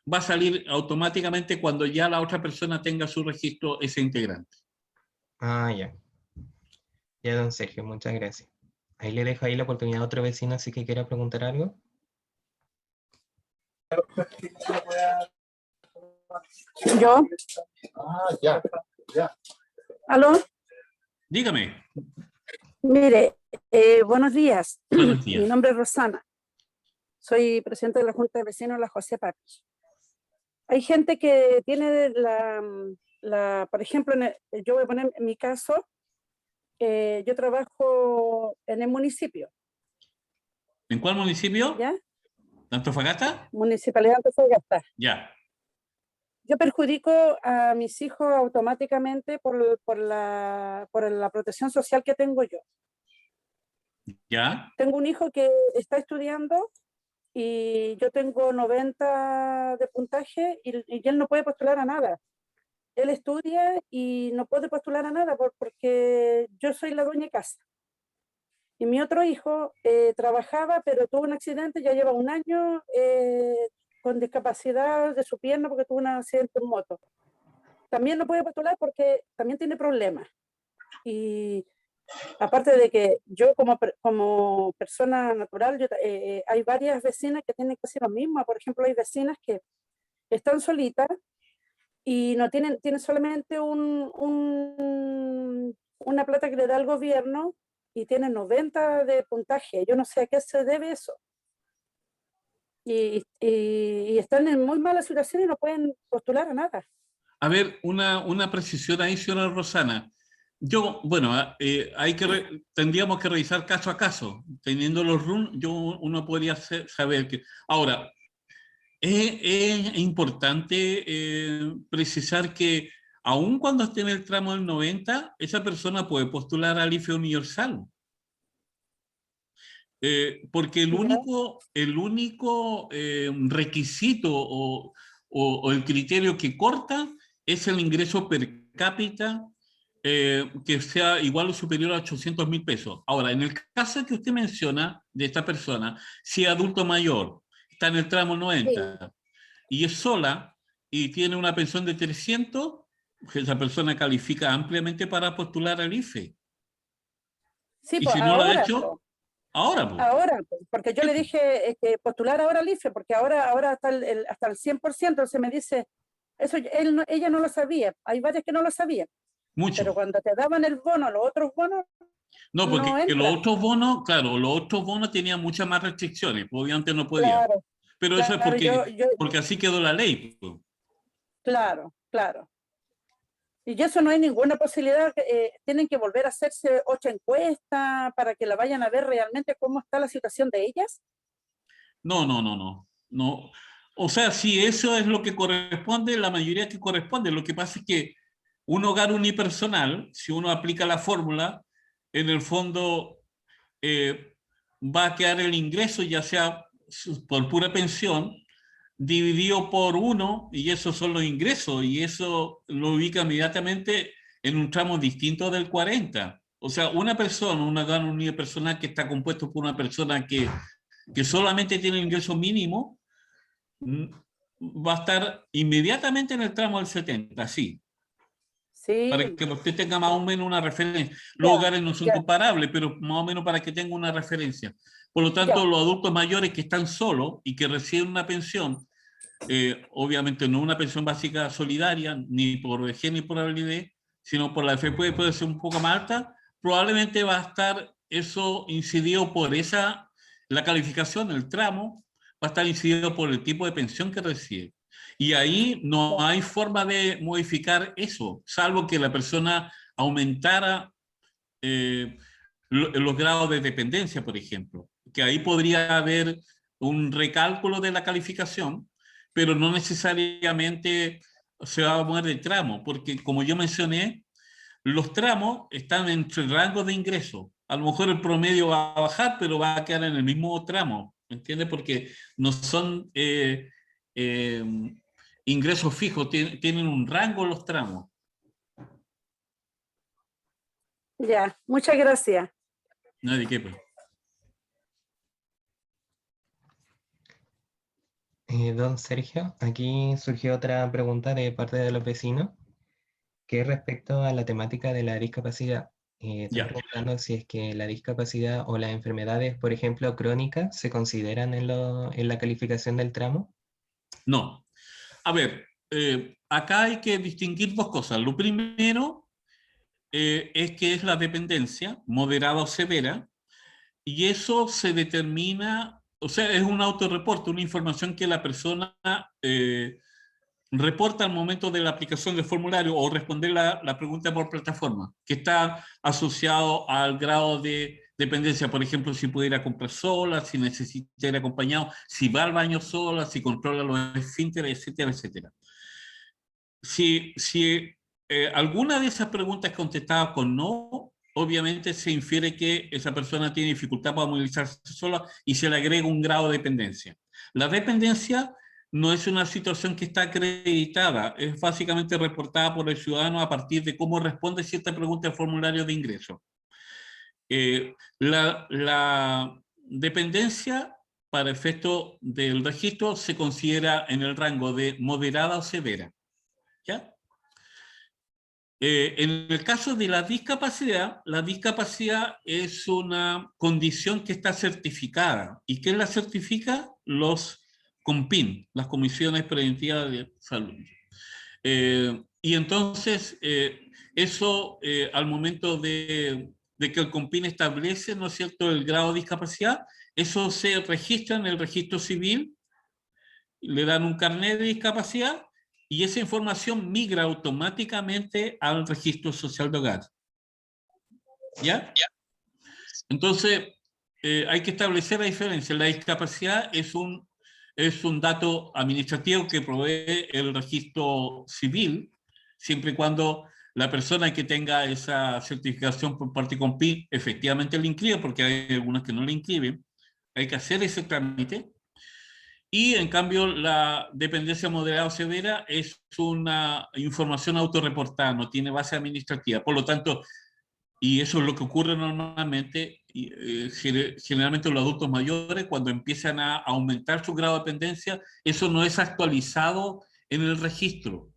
va a salir automáticamente cuando ya la otra persona tenga su registro ese integrante. Ah, ya. Ya, don Sergio, muchas gracias. Ahí le dejo ahí la oportunidad a otro vecino si que quiera preguntar algo. Yo. ¿Aló? Dígame. Mire, buenos días. Buenos Mi días. nombre es Rosana. Soy presidenta de la Junta de Vecinos, la José Papi. Hay gente que tiene por ejemplo, yo voy a poner en mi caso, yo trabajo en el municipio, ¿En cuál municipio? ¿ya? ¿Antofagasta? Municipalidad de Antofagasta. Ya. Yo perjudico a mis hijos automáticamente por la protección social que tengo yo. Ya. Tengo un hijo que está estudiando y yo tengo 90 de puntaje y él no puede postular a nada. Él estudia y no puede postular a nada porque yo soy la dueña de casa. Y mi otro hijo trabajaba, pero tuvo un accidente, ya lleva un año con discapacidad de su pierna porque tuvo un accidente en moto. También no puede postular porque también tiene problemas. Y aparte de que yo como persona natural, hay varias vecinas que tienen que hacer lo mismo. Por ejemplo, hay vecinas que están solitas y no tienen solamente una plata que le da el gobierno y tienen 90 de puntaje. Yo no sé a qué se debe eso. Y están en muy mala situación y no pueden postular a nada. A ver, una precisión ahí, señora Rosana. Yo, bueno, tendríamos que revisar caso a caso. Teniendo los RUN, uno podría saber que... Ahora, es importante precisar que aun cuando esté en el tramo del 90, esa persona puede postular al IFE universal. Porque el único requisito o el criterio que corta es el ingreso per cápita que sea igual o superior a 800.000 pesos. Ahora, en el caso que usted menciona de esta persona, si es adulto mayor, está en el tramo 90 y es sola y tiene una pensión de 300, esa persona califica ampliamente para postular al IFE. Sí, Y pues si no lo ha ahora, hecho, ahora, pues. ahora, porque yo Sí, le pues. dije que postular ahora al IFE, porque ahora hasta el 100%, se me dice, eso ella no lo sabía, hay varias que no lo sabían, pero Mucho. cuando te daban el bono, los otros bonos, No, porque no que entra. los otros bonos, claro, los otros bonos tenían muchas más restricciones, pues, obviamente no podía. Claro, Pero eso es claro, porque así quedó la ley, pues. claro, claro. Y eso no hay ninguna posibilidad, tienen que volver a hacerse 8 encuestas para que la vayan a ver realmente cómo está la situación de ellas. No, no, no, no, no. O sea, si eso es lo que corresponde, la mayoría que corresponde. Lo que pasa es que un hogar unipersonal, si uno aplica la fórmula, en el fondo eh, va a quedar el ingreso, ya sea por pura pensión, dividido por uno, y esos son los ingresos, y eso lo ubica inmediatamente en un tramo distinto del 40. O sea, una persona, un hogar unipersonal que está compuesto por una persona que solamente tiene el ingreso mínimo, va a estar inmediatamente en el tramo del 70, sí. Para Sí, que usted tenga más o menos una referencia. Los ya, hogares no son ya, comparables, pero más o menos para que tenga una referencia. Por lo tanto, ya. los adultos mayores que están solos y que reciben una pensión, obviamente no una pensión básica solidaria, ni por vejez ni por habilidad, sino por la AFP puede ser un poco más alta, probablemente va a estar eso incidido por la calificación, el tramo, va a estar incidido por el tipo de pensión que recibe. Y ahí no hay forma de modificar eso, salvo que la persona aumentara eh, los grados de dependencia, por ejemplo, que ahí podría haber un recálculo de la calificación, pero no necesariamente se va a mover de tramo, porque como yo mencioné, los tramos están entre rangos de ingreso. A lo mejor el promedio va a bajar, pero va a quedar en el mismo tramo, ¿entiendes? Porque no son eh, ingresos fijos, tienen un rango los tramos. Ya, muchas gracias. Nadie qué, pues. Don Sergio, aquí surgió otra pregunta de parte de los vecinos, que es respecto a la temática de la discapacidad. Están Ya. preguntando si es que la discapacidad o las enfermedades, por ejemplo, crónicas, se consideran en la calificación del tramo. No. A ver, acá hay que distinguir dos cosas. Lo primero es que es la dependencia, moderada o severa, y eso se determina, o sea, es un autorreporte, una información que la persona reporta al momento de la aplicación del formulario o responder la pregunta por plataforma, que está asociado al grado de dependencia, por ejemplo, si puede ir a comprar sola, si necesita ir acompañado, si va al baño sola, si controla los esfínteres, etcétera, etcétera. Si alguna de esas preguntas es contestada con no, obviamente se infiere que esa persona tiene dificultad para movilizarse sola y se le agrega un grado de dependencia. La dependencia no es una situación que está acreditada, es básicamente reportada por el ciudadano a partir de cómo responde cierta pregunta del formulario de ingreso. La dependencia, para efecto del registro, se considera en el rango de moderada o severa. ¿Ya? En el caso de la discapacidad es una condición que está certificada. ¿Y quién la certifica? Los COMPIN, las Comisiones Preventivas de Salud. Y entonces, eso al momento de que el COMPIN establece, ¿no es cierto?, el grado de discapacidad, eso se registra en el registro civil, le dan un carnet de discapacidad y esa información migra automáticamente al registro social de hogar. ¿Ya? Entonces, hay que establecer la diferencia. La discapacidad es un dato administrativo que provee el registro civil, siempre y cuando la persona que tenga esa certificación por parte con PIN efectivamente la inscribe, porque hay algunas que no la inscriben. Hay que hacer ese trámite. Y en cambio, la dependencia moderada o severa es una información autorreportada, no tiene base administrativa. Por lo tanto, y eso es lo que ocurre normalmente, generalmente los adultos mayores, cuando empiezan a aumentar su grado de dependencia, eso no es actualizado en el registro.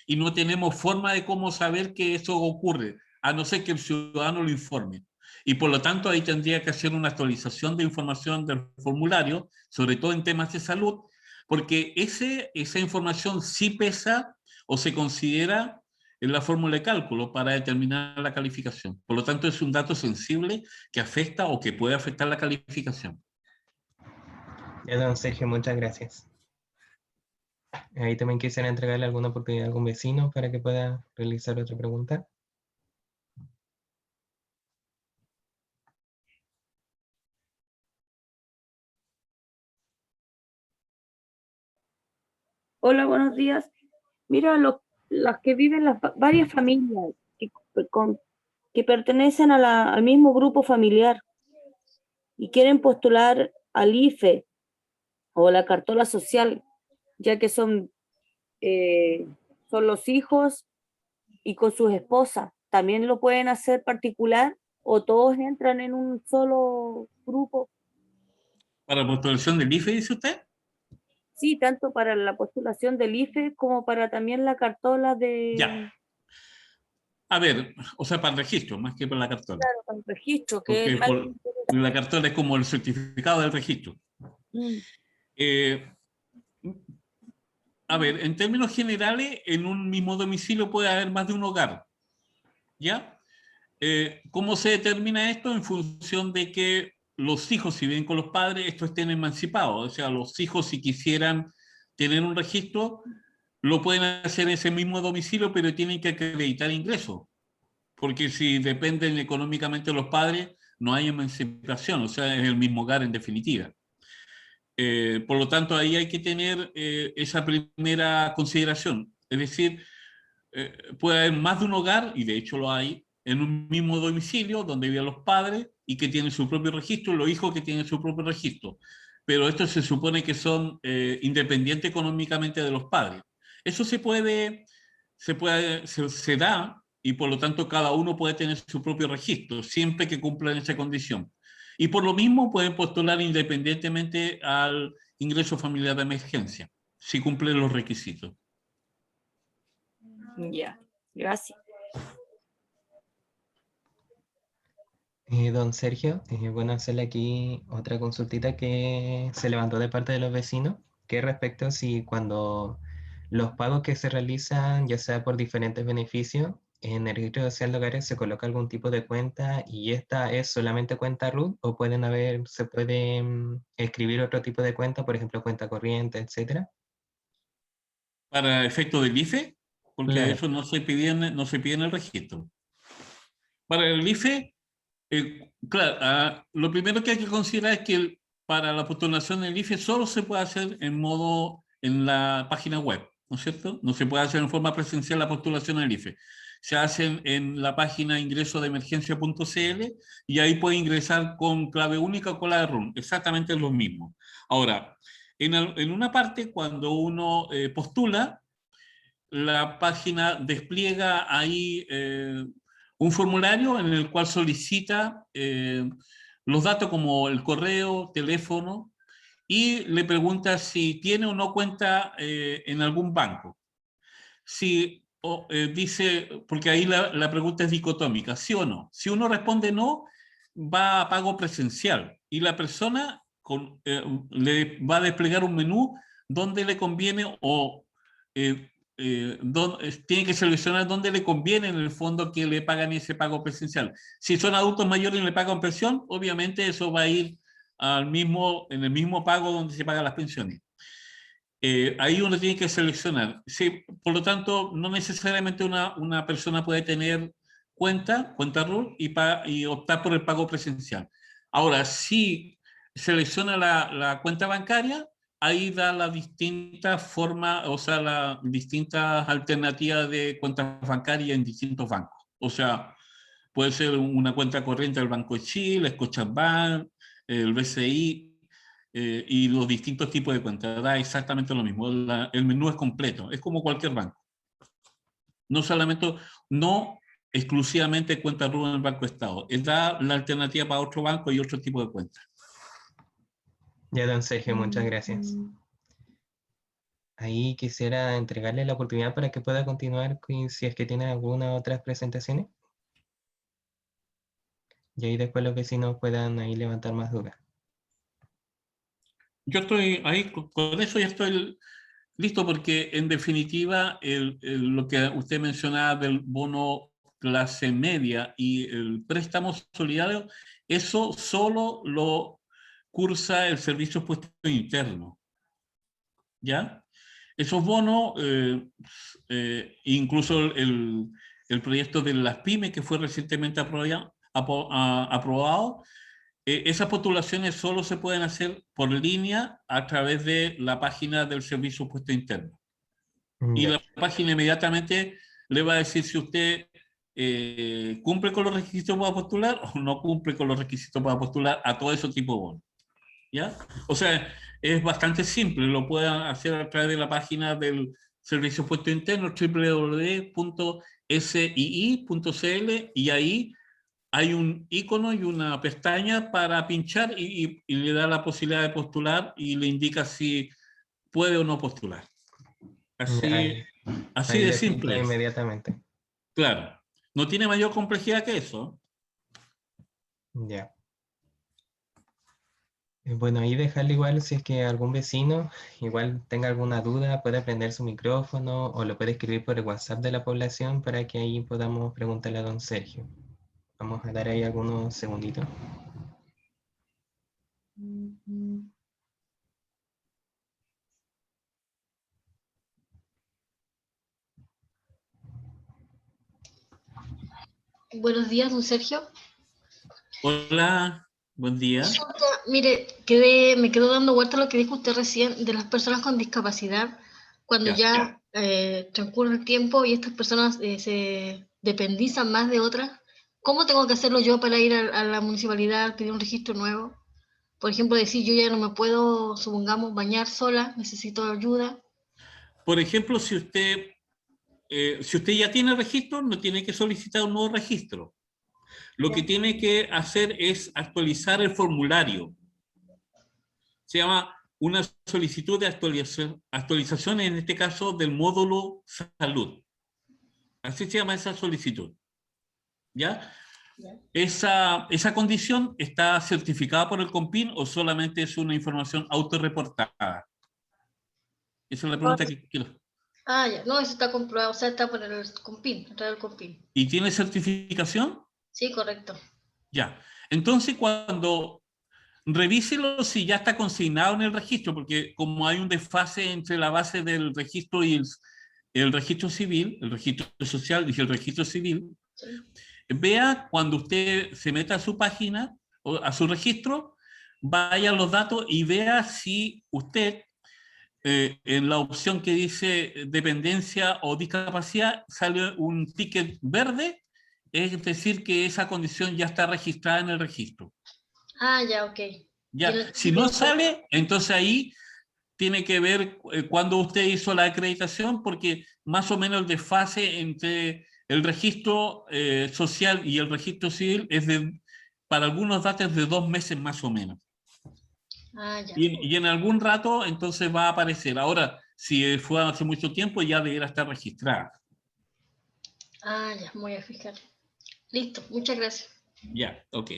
Y no tenemos forma de cómo saber que eso ocurre, a no ser que el ciudadano lo informe. Y por lo tanto ahí tendría que hacer una actualización de información del formulario, sobre todo en temas de salud, porque esa información sí pesa o se considera en la fórmula de cálculo para determinar la calificación. Por lo tanto, es un dato sensible que afecta o que puede afectar la calificación. Ya, don Sergio, muchas gracias. Ahí también quisiera entregarle alguna oportunidad a algún vecino para que pueda realizar otra pregunta. Hola, buenos días. Mira, las que viven varias familias que pertenecen al mismo grupo familiar y quieren postular al IFE o la cartola social, ya que son los hijos y con sus esposas. ¿También lo pueden hacer particular o todos entran en un solo grupo? ¿Para postulación del IFE, dice usted? Sí, tanto para la postulación del IFE como para también la cartola de... Ya. A ver, o sea, para el registro, más que para la cartola. Claro, para el registro, que Porque es más... la cartola es como el certificado del registro. Mm. A ver, en términos generales, en un mismo domicilio puede haber más de un hogar. ¿Ya? ¿Cómo se determina esto? En función de que los hijos, si viven con los padres, estos estén emancipados. O sea, los hijos, si quisieran tener un registro, lo pueden hacer en ese mismo domicilio, pero tienen que acreditar ingresos. Porque si dependen económicamente de los padres, no hay emancipación, o sea, es el mismo hogar en definitiva. Por lo tanto, ahí hay que tener esa primera consideración. Es decir, puede haber más de un hogar, y de hecho lo hay, en un mismo domicilio donde viven los padres y que tienen su propio registro, y los hijos que tienen su propio registro. Pero estos se supone que son independientes económicamente de los padres. Eso se da, y por lo tanto cada uno puede tener su propio registro, siempre que cumplan esa condición. Y por lo mismo pueden postular independientemente al ingreso familiar de emergencia, si cumplen los requisitos. Ya, gracias. Don Sergio, bueno, hacerle aquí otra consultita que se levantó de parte de los vecinos, que respecto a si cuando los pagos que se realizan, ya sea por diferentes beneficios, en el registro social de hogares se coloca algún tipo de cuenta y esta es solamente cuenta RUT o se puede escribir otro tipo de cuenta, por ejemplo, cuenta corriente, etcétera. Para efecto del IFE, porque Claro, eso no se pide en el registro. Para el IFE, claro, lo primero que hay que considerar es que para la postulación del IFE solo se puede hacer en la página web, ¿no es cierto? No se puede hacer en forma presencial la postulación del IFE. Se hace en la página ingresodeemergencia.cl y ahí puede ingresar con clave única o con la de RUN, exactamente lo mismo. Ahora, en una parte, cuando uno postula, la página despliega ahí un formulario en el cual solicita los datos como el correo, teléfono, y le pregunta si tiene o no cuenta en algún banco. Si dice, porque ahí la pregunta es dicotómica, sí o no. Si uno responde no, va a pago presencial y la persona le va a desplegar un menú donde le conviene o tiene que seleccionar dónde le conviene en el fondo que le pagan ese pago presencial. Si son adultos mayores y le pagan pensión, obviamente eso va a ir en el mismo pago donde se pagan las pensiones. Ahí uno tiene que seleccionar. Sí, por lo tanto, no necesariamente una persona puede tener cuenta RUT y optar por el pago presencial. Ahora, si selecciona la cuenta bancaria, ahí da las distintas formas, o sea, las distintas alternativas de cuentas bancarias en distintos bancos. O sea, puede ser una cuenta corriente del Banco de Chile, Scotiabank, el BCI, y los distintos tipos de cuentas. Da exactamente lo mismo. El menú es completo, es como cualquier banco. No exclusivamente cuenta RUT en el Banco Estado. Da la alternativa para otro banco y otro tipo de cuentas. ya, don Sergio, muchas gracias. Ahí quisiera entregarle la oportunidad para que pueda continuar si es que tienen alguna otras presentaciones. Y ahí después los vecinos puedan ahí levantar más dudas. Yo estoy ahí, con eso ya estoy Listo, porque en definitiva lo que usted mencionaba del bono clase media y el préstamo solidario, eso solo lo cursa el Servicio de Puestos Internos, ¿ya? Esos bonos, incluso el proyecto de las pymes que fue recientemente aprobado, esas postulaciones solo se pueden hacer por línea a través de la página del Servicio de Puestos Internos. Y Ya. la página inmediatamente le va a decir si usted cumple con los requisitos para postular o no cumple con los requisitos para postular a todo ese tipo de bonos. ¿Ya? O sea, es bastante simple, lo pueden hacer a través de la página del Servicio de Puestos Internos, www.sii.cl, y ahí hay un icono y una pestaña para pinchar y le da la posibilidad de postular y le indica si puede o no postular. Ahí, Así ahí de le pinta simple es. inmediatamente. Claro. No tiene mayor complejidad que eso. Ya. Bueno, ahí dejarle igual si es que algún vecino igual tenga alguna duda, puede prender su micrófono o lo puede escribir por el WhatsApp de la población para que ahí podamos preguntarle a don Sergio. Vamos a dar ahí algunos segunditos. Buenos días, don Sergio. Hola, buen día. Resulta, mire, me quedó dando vuelta lo que dijo usted recién de las personas con discapacidad, cuando ya transcurre el tiempo y estas personas se dependizan más de otras. ¿Cómo tengo que hacerlo yo para ir a la municipalidad, pedir un registro nuevo? Por ejemplo, decir, yo ya no me puedo, supongamos, bañar sola, necesito ayuda. Por ejemplo, si usted ya tiene registro, no tiene que solicitar un nuevo registro. Lo que tiene que hacer es actualizar el formulario. Se llama una solicitud de actualización, en este caso, del módulo salud. Así se llama esa solicitud. ¿Ya? ¿Esa condición está certificada por el COMPIN o solamente es una información autorreportada? Esa es la pregunta que quiero. Ah, ya, no, eso está comprobado, o sea, está por el COMPIN, a través del COMPIN. ¿Y tiene certificación? Sí, correcto. Ya. Entonces, cuando revíselo si ya está consignado en el registro, porque como hay un desfase entre la base del registro y el registro civil, el registro social y el registro civil, Sí. vea cuando usted se meta a su página o a su registro, vaya a los datos y vea si usted en la opción que dice dependencia o discapacidad sale un ticket verde, es decir que esa condición ya está registrada en el registro. Ah, ya, ok. Ya, si no sale, entonces ahí tiene que ver cuándo usted hizo la acreditación, porque más o menos el desfase entre el registro social y el registro civil es para algunos datos de 2 meses más o menos. Ah, ya. Y en algún rato entonces va a aparecer. Ahora, si fue hace mucho tiempo, ya debería estar registrada. Ah, ya, me voy a fijar. Listo, muchas gracias. Ya, ok.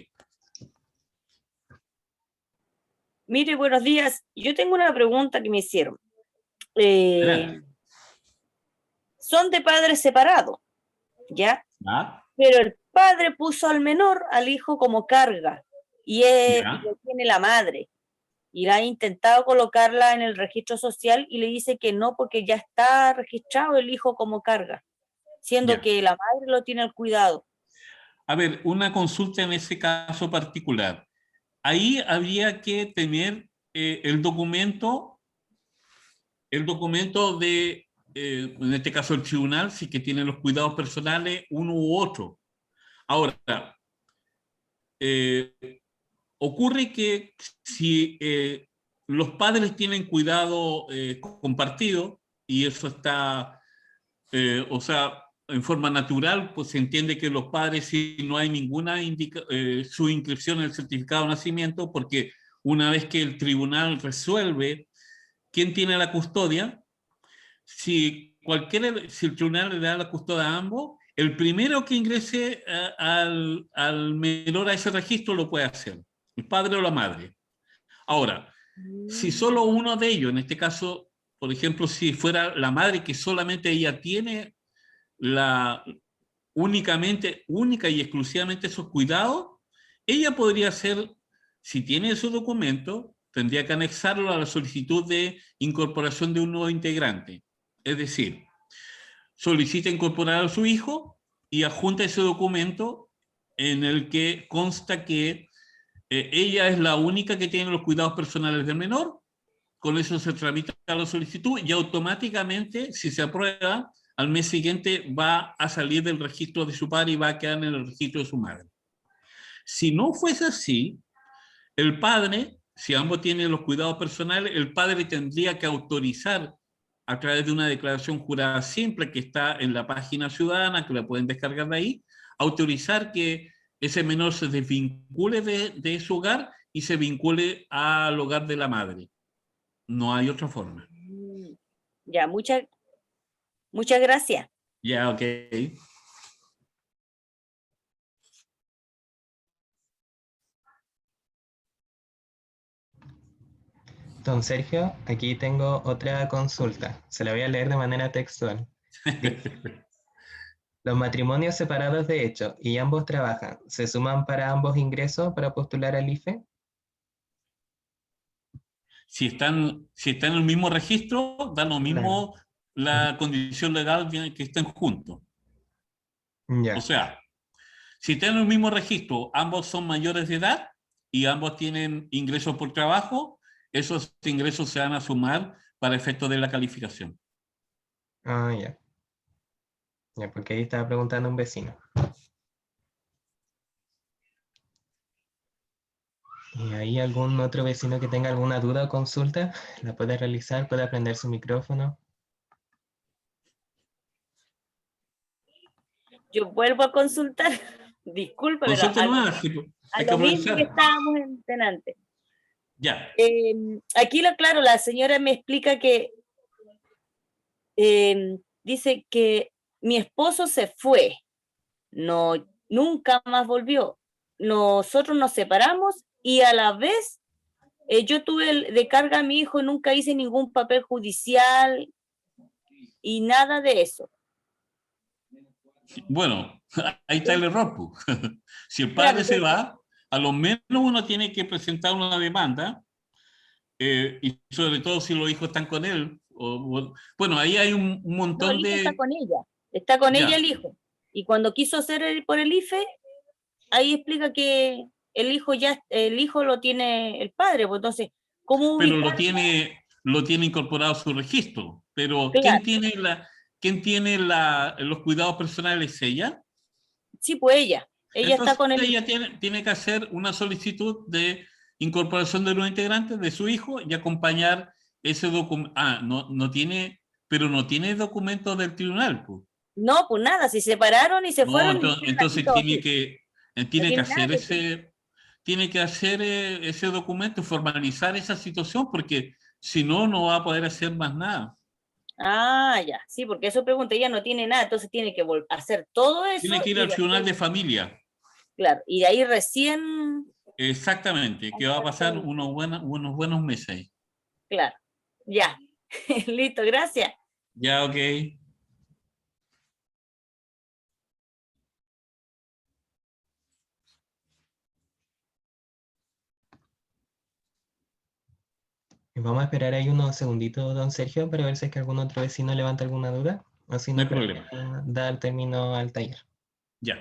Mire, buenos días. Yo tengo una pregunta que me hicieron. Claro. Son de padres separados, ¿ya? ¿Ah? Pero el padre puso al menor, al hijo, como carga, y lo tiene la madre. Y la ha intentado colocarla en el registro social y le dice que no, porque ya está registrado el hijo como carga, siendo que la madre lo tiene al cuidado. A ver, una consulta en ese caso particular. Ahí habría que tener el documento de, en este caso el tribunal, si que tiene los cuidados personales, uno u otro. Ahora, ocurre que si los padres tienen cuidado compartido, y eso está, o sea, en forma natural, pues se entiende que los padres, si no hay ninguna su inscripción en el certificado de nacimiento, porque una vez que el tribunal resuelve quién tiene la custodia, si el tribunal le da la custodia a ambos, el primero que ingrese al menor a ese registro lo puede hacer, el padre o la madre. Ahora, si solo uno de ellos, en este caso por ejemplo, si fuera la madre que solamente ella tiene única y exclusivamente esos cuidados, ella podría ser, si tiene su documento, tendría que anexarlo a la solicitud de incorporación de un nuevo integrante. Es decir, solicita incorporar a su hijo y adjunta ese documento en el que consta que ella es la única que tiene los cuidados personales del menor. Con eso se tramita la solicitud y automáticamente, si se aprueba, al mes siguiente va a salir del registro de su padre y va a quedar en el registro de su madre. Si no fuese así, el padre, si ambos tienen los cuidados personales, el padre tendría que autorizar a través de una declaración jurada simple que está en la página ciudadana, que la pueden descargar de ahí, autorizar que ese menor se desvincule de su hogar y se vincule al hogar de la madre. No hay otra forma. Ya, muchas gracias. Ya, ok. Don Sergio, aquí tengo otra consulta. Se la voy a leer de manera textual. Los matrimonios separados de hecho y ambos trabajan, ¿se suman para ambos ingresos para postular al IFE? Si están en el mismo registro, da lo mismo la condición legal que estén juntos. Ya. O sea, si están en el mismo registro, ambos son mayores de edad y ambos tienen ingresos por trabajo, esos ingresos se van a sumar para efectos de la calificación. Ah, ya. Ya, porque ahí estaba preguntando un vecino. ¿Y hay algún otro vecino que tenga alguna duda o consulta? ¿La puede realizar? ¿Puede prender su micrófono? Yo vuelvo a consultar. Disculpa, pero Consulte nomás, hay que a lo mismo que aprovechar. estábamos antes. Ya. Aquí, claro, la señora me explica que dice que mi esposo se fue, no, nunca más volvió. Nosotros nos separamos y a la vez yo tuve de carga a mi hijo, nunca hice ningún papel judicial y nada de eso. Bueno, ahí está el error. Si el Claro, padre se va, a lo menos uno tiene que presentar una demanda, y sobre todo si los hijos están con él. Bueno, ahí hay un no, montón el hijo de... está con Ya. ella el hijo. Y cuando quiso hacer por el IFE, ahí explica que el hijo lo tiene el padre, pues entonces, ¿cómo Pero ubicar? lo tiene incorporado a su registro. Pero Claro, ¿quién tiene los cuidados personales? ¿Ella? sí, pues ella está Entonces con el ella tiene que hacer una solicitud de incorporación de nuevos integrantes de su hijo y acompañar ese documento. Ah, no tiene, pero no tiene documentos del tribunal, pues. No, pues nada, si se separaron y se No, fueron y entonces todo, tiene sí. que, No tiene que tiene nada hacer que ver. ese documento, formalizar esa situación, porque si no, no va a poder hacer más nada. Ah, ya, sí, porque eso pregunta, ella no tiene nada, entonces tiene que hacer todo eso Tiene que ir y al tribunal de familia. claro, y de ahí recién, Exactamente, que va a pasar unos buenos meses ahí. claro, ya, listo, gracias. Ya, ok. Vamos a esperar ahí unos segunditos, don Sergio, para ver si es que algún otro vecino levanta alguna duda. O si No no, hay problema. para dar término al taller. Ya.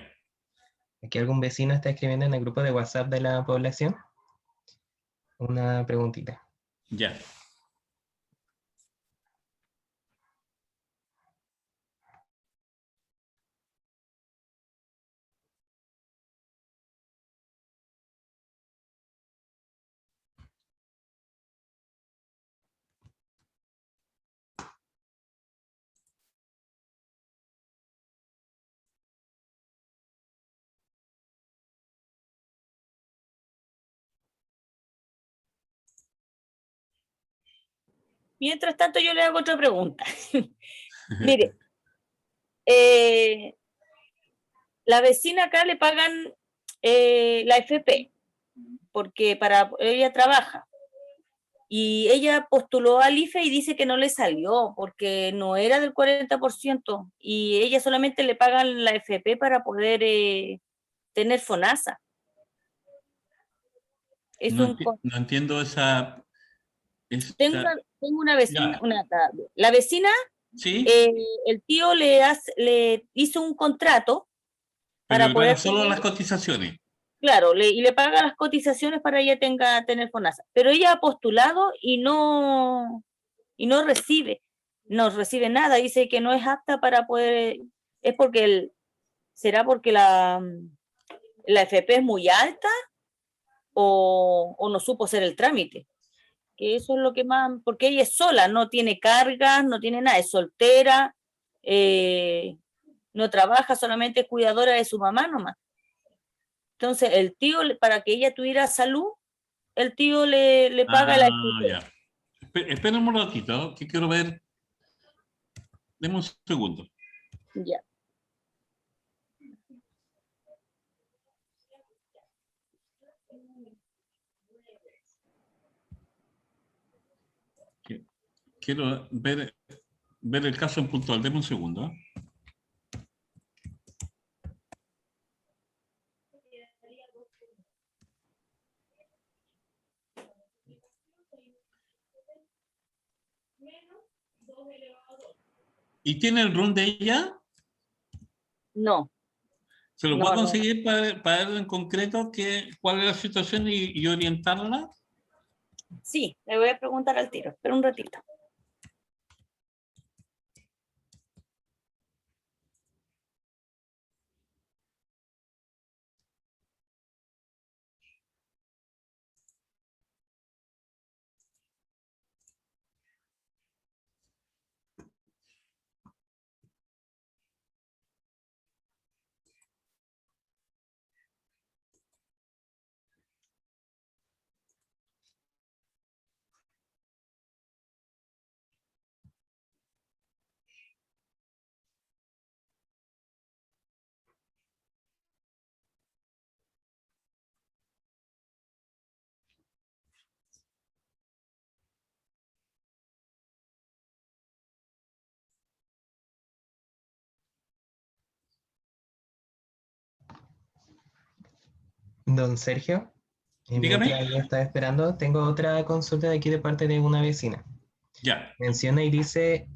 Aquí algún vecino está escribiendo en el grupo de WhatsApp de la población una preguntita. Ya. Mientras tanto, yo le hago otra pregunta. Mire, la vecina acá le pagan la FP, porque ella trabaja. Y ella postuló al IFE y dice que no le salió porque no era del 40% y ella solamente le pagan la FP para poder tener FONASA. Es No, un, no entiendo esa... tengo esa una vecina, ya, la vecina, ¿sí? el tío le hizo un contrato Pero para le pagan poder solo tener, las cotizaciones. claro, y le paga las cotizaciones para ella tener FONASA. Pero ella ha postulado y no recibe nada, dice que no es apta para poder, es porque será porque la FP es muy alta o no supo hacer el trámite, que eso es lo que más, porque ella es sola, no tiene cargas, no tiene nada, es soltera, eh, no trabaja, solamente es cuidadora de su mamá nomás. Entonces el tío, para que ella tuviera salud, el tío le paga la Ah, FP. ya. Espérenme un ratito, que quiero ver. Deme un segundo. Ya. Quiero ver el caso en puntual. Deme un segundo. ¿Y tiene el RUN de ella? No, ¿Se lo puede no, no. conseguir para ver en concreto cuál es la situación y orientarla? Sí, le voy a preguntar al tiro, pero un ratito. Don Sergio, mientras Dígame. ella está esperando, tengo otra consulta de aquí de parte de una vecina. Ya. Menciona y dice,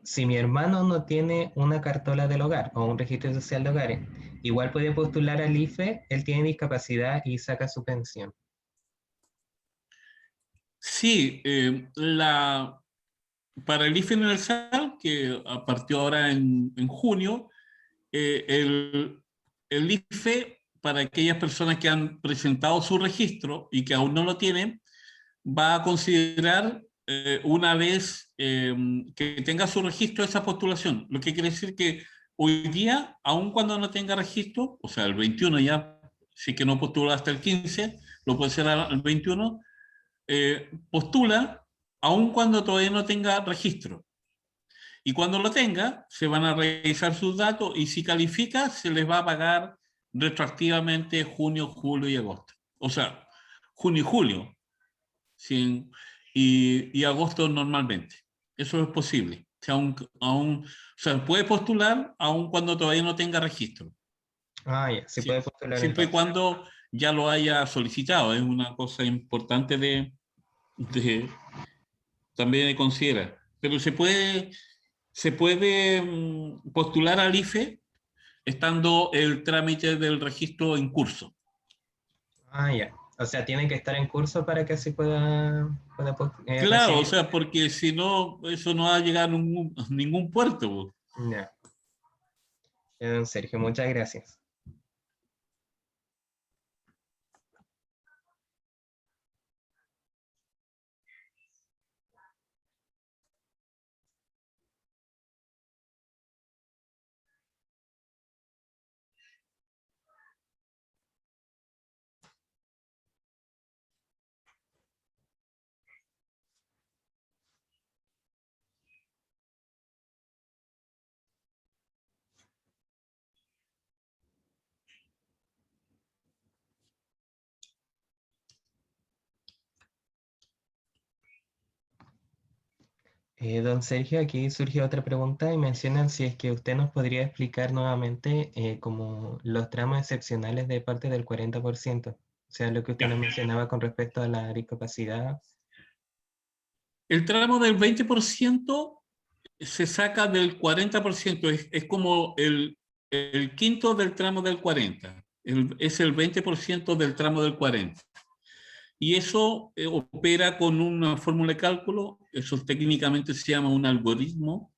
si mi hermano no tiene una cartola del hogar o un registro social de hogares, igual puede postular al IFE, él tiene discapacidad y saca su pensión. Sí, para el IFE universal, que partió ahora en junio, el IFE, para aquellas personas que han presentado su registro y que aún no lo tienen, va a considerar una vez que tenga su registro esa postulación. Lo que quiere decir que hoy día, aun cuando no tenga registro, o sea, el 21 ya, si que no postula hasta el 15, lo puede ser el 21, postula aun cuando todavía no tenga registro. Y cuando lo tenga, se van a revisar sus datos y si califica, se les va a pagar retroactivamente junio, julio y agosto. O sea, junio y julio, sí, y agosto normalmente. Eso es posible. O sea, o sea, puede postular aun cuando todavía no tenga registro. Ah, ya, sí puede postular Siempre y entonces. cuando ya lo haya solicitado. Es una cosa importante de también de considerar. Pero se puede postular al IFE estando el trámite del registro en curso. Ah, ya. O sea, tiene que estar en curso para que así Claro, o recibir. sea, porque si no, eso no va a llegar a ningún puerto. Ya. Don Sergio, muchas gracias. Don Sergio, aquí surge otra pregunta y mencionan si es que usted nos podría explicar nuevamente como los tramos excepcionales de parte del 40%. O sea, lo que usted nos mencionaba con respecto a la discapacidad. El tramo del 20% se saca del 40%, es como el quinto del tramo del 40%, es el 20% del tramo del 40%. Y eso opera con una fórmula de cálculo, eso técnicamente se llama un algoritmo,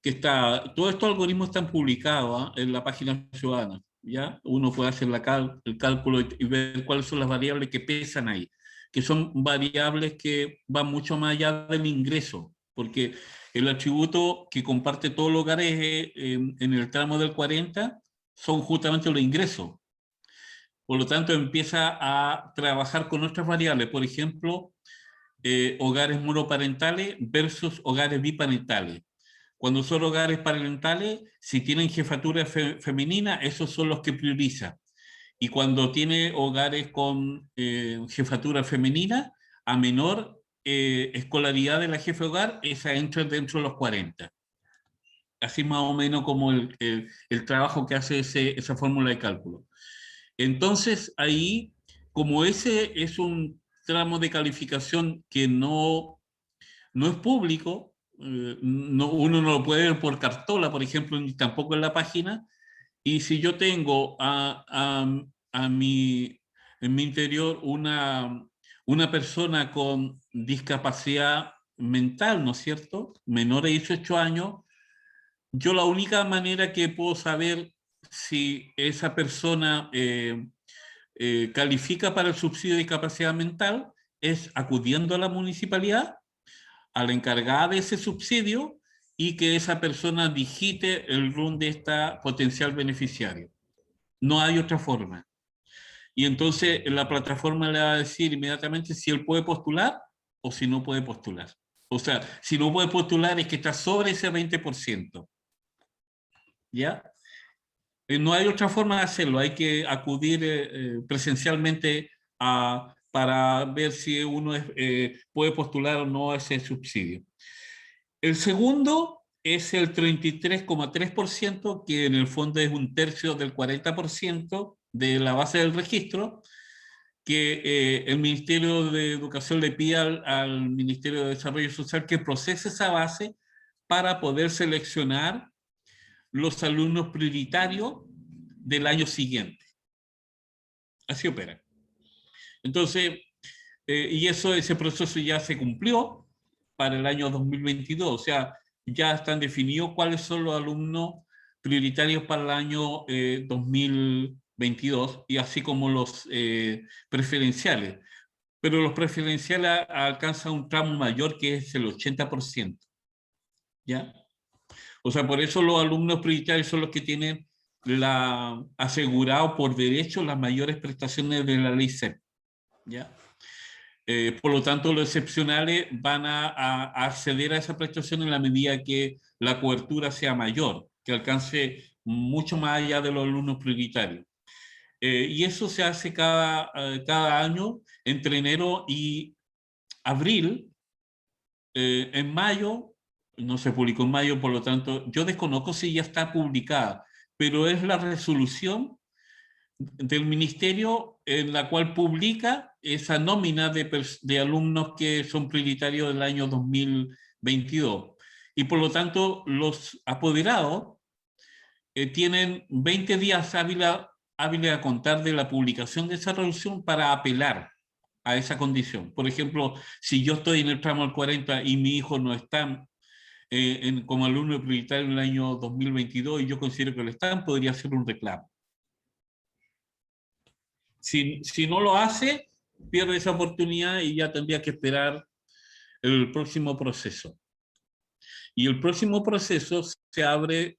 que está, todos estos algoritmos están publicados en la página ciudadana, ¿ya? Uno puede hacer el cálculo y ver cuáles son las variables que pesan ahí, que son variables que van mucho más allá del ingreso, porque el atributo que comparte todos los hogares en el tramo del 40 son justamente los ingresos. Por lo tanto, empieza a trabajar con otras variables, por ejemplo, hogares monoparentales versus hogares biparentales. Cuando son hogares parentales, si tienen jefatura femenina, esos son los que prioriza. Y cuando tiene hogares con jefatura femenina, a menor escolaridad de la jefe de hogar, esa entra dentro de los 40. Así más o menos como el trabajo que hace esa fórmula de cálculo. Entonces, ahí, como ese es un tramo de calificación que no es público, uno no lo puede ver por cartola, por ejemplo, ni tampoco en la página, y si yo tengo en mi interior una persona con discapacidad mental, ¿no es cierto?, menor de 18 años, yo la única manera que puedo saber si esa persona califica para el subsidio de discapacidad mental es acudiendo a la municipalidad, a la encargada de ese subsidio, y que esa persona digite el RUN de esta potencial beneficiario. No hay otra forma. Y entonces la plataforma le va a decir inmediatamente si él puede postular o si no puede postular. O sea, si no puede postular es que está sobre ese 20%. ¿Ya? No hay otra forma de hacerlo, hay que acudir presencialmente para ver si uno puede postular o no a ese subsidio. El segundo es el 33,3%, que en el fondo es un tercio del 40% de la base del registro, que el Ministerio de Educación le pide al Ministerio de Desarrollo Social que procese esa base para poder seleccionar los alumnos prioritarios del año siguiente. Así opera. Entonces, y ese proceso ya se cumplió para el año 2022, o sea, ya están definidos cuáles son los alumnos prioritarios para el año 2022, y así como los preferenciales. Pero los preferenciales alcanzan un tramo mayor que es el 80%. ¿Ya? O sea, por eso los alumnos prioritarios son los que tienen asegurado por derecho las mayores prestaciones de la ley CEP. ¿Ya? Por lo tanto, los excepcionales van a acceder a esa prestación en la medida que la cobertura sea mayor, que alcance mucho más allá de los alumnos prioritarios. Y eso se hace cada año entre enero y abril. En mayo, no se publicó en mayo, por lo tanto, yo desconozco si ya está publicada, pero es la resolución del ministerio en la cual publica esa nómina de alumnos que son prioritarios del año 2022. Y por lo tanto, los apoderados tienen 20 días hábiles a contar de la publicación de esa resolución para apelar a esa condición. Por ejemplo, si yo estoy en el tramo del 40 y mi hijo no está como alumno prioritario en el año 2022 y yo considero que lo están, podría hacer un reclamo. Si no lo hace, pierde esa oportunidad y ya tendría que esperar el próximo proceso. Y el próximo proceso se abre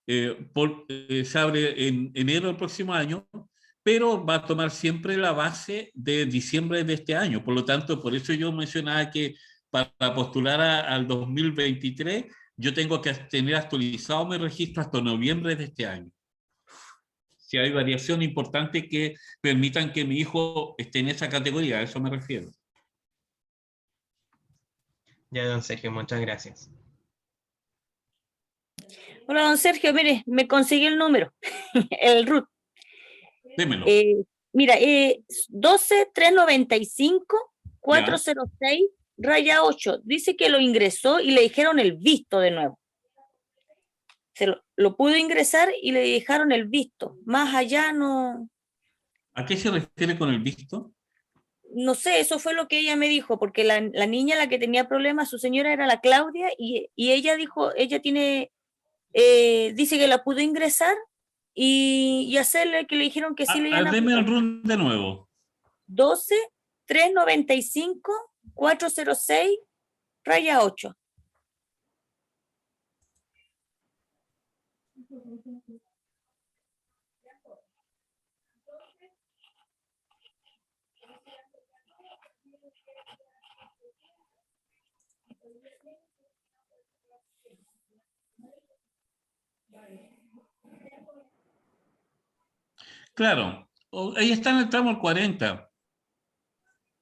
se abre en enero del próximo año, pero va a tomar siempre la base de diciembre de este año. Por lo tanto, por eso yo mencionaba que para postular al 2023, yo tengo que tener actualizado mi registro hasta noviembre de este año. Si hay variación importante que permitan que mi hijo esté en esa categoría, a eso me refiero. Ya, don Sergio, muchas gracias. Hola, don Sergio, mire, me conseguí el número, el RUT. Démelo. Mira, 12-395-406-8. Dice que lo ingresó y le dijeron el visto de nuevo. Lo pudo ingresar y le dejaron el visto. Más allá no, ¿A qué se refiere con el visto? no sé, eso fue lo que ella me dijo, porque la niña la que tenía problemas, su señora era la Claudia, y ella dijo, ella tiene, dice que la pudo ingresar y hacerle que le dijeron que sí le iban a Deme el aprobar. run de nuevo. 12-395-406-8. Claro, ella está en el tramo 40.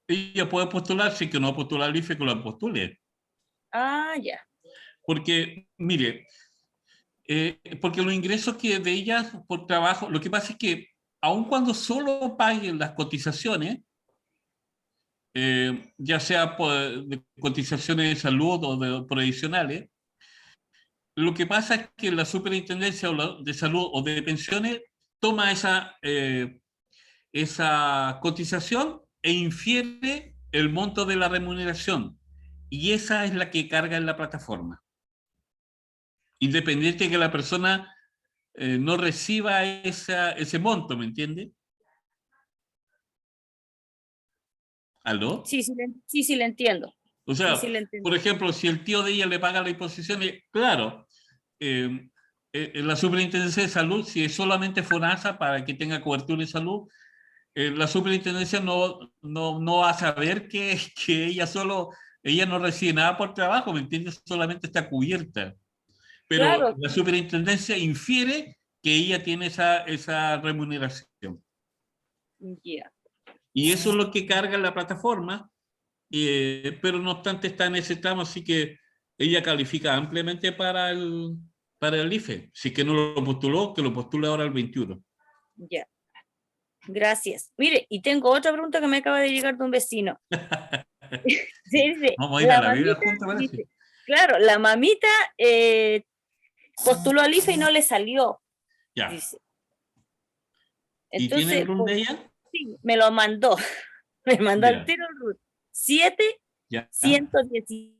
Ella puede postular, si que no postular al IFE, que lo postule. Ah, ya. Porque, mire, porque los ingresos que de ellas por trabajo, lo que pasa es que aun cuando solo paguen las cotizaciones, ya sea de cotizaciones de salud o por adicionales, lo que pasa es que la superintendencia de salud o de pensiones toma esa cotización e infiere el monto de la remuneración. Y esa es la que carga en la plataforma. Independiente de que la persona no reciba ese monto, ¿me entiende? ¿Aló? Sí, sí, le entiendo. O sea, Sí, le entiendo. por ejemplo, si el tío de ella le paga la imposición, claro, la superintendencia de salud, si es solamente FONASA para que tenga cobertura de salud, la superintendencia no va a saber que ella no recibe nada por trabajo, ¿me entiendes? Solamente está cubierta. Pero Claro. la superintendencia infiere que ella tiene esa remuneración. Yeah. Y eso es lo que carga la plataforma, pero no obstante está en ese tramo, así que ella califica ampliamente para el IFE. Si que no lo postuló, que lo postule ahora el 21. Ya. Gracias. Mire, y tengo otra pregunta que me acaba de llegar de un vecino. Dice, Vamos a ir a la vida juntos, parece. dice, claro, la mamita postuló al IFE y no le salió. Ya. Dice. ¿Y Entonces, tiene el run de ella? Sí, me lo mandó. Me mandó al tiro el RUT. 7-110.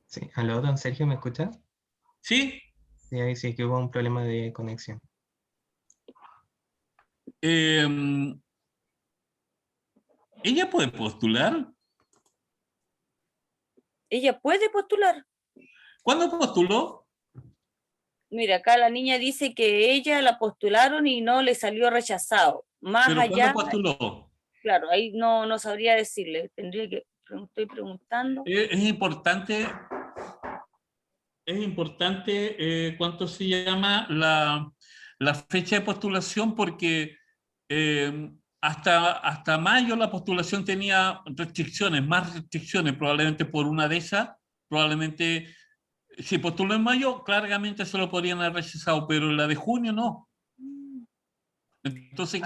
Sí, aló, don Sergio, ¿me escucha? Sí. Sí, ahí sí que hubo un problema de conexión. ¿Ella puede postular? Ella puede postular. ¿Cuándo postuló? Mira, acá la niña dice que ella la postularon y no le salió rechazado. Más ¿Pero allá, cuándo postuló? claro, ahí no sabría decirle. Tendría que, estoy preguntando. Es importante, ¿cuánto se llama la fecha de postulación? Porque hasta mayo la postulación tenía restricciones, más restricciones, probablemente por una de esas, probablemente si postuló en mayo, claramente se lo podrían haber rechazado, pero la de junio no. Entonces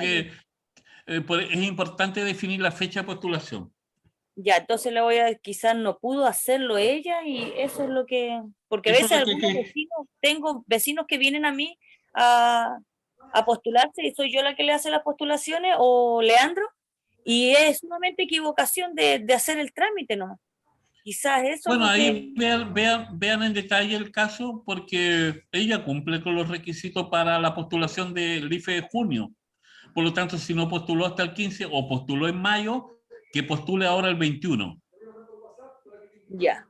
es importante definir la fecha de postulación. Ya, entonces le voy a, quizás no pudo hacerlo ella y eso es lo que, porque a Eso veces es lo algunos vecinos, tengo vecinos que vienen a mí a postularse y soy yo la que le hace las postulaciones o Leandro, y es sumamente equivocación de hacer el trámite, ¿no? Quizás eso es Bueno, lo que... ahí vean en detalle el caso porque ella cumple con los requisitos para la postulación del IFE de junio. Por lo tanto, si no postuló hasta el 15 o postuló en mayo, que postule ahora el 21. Ya.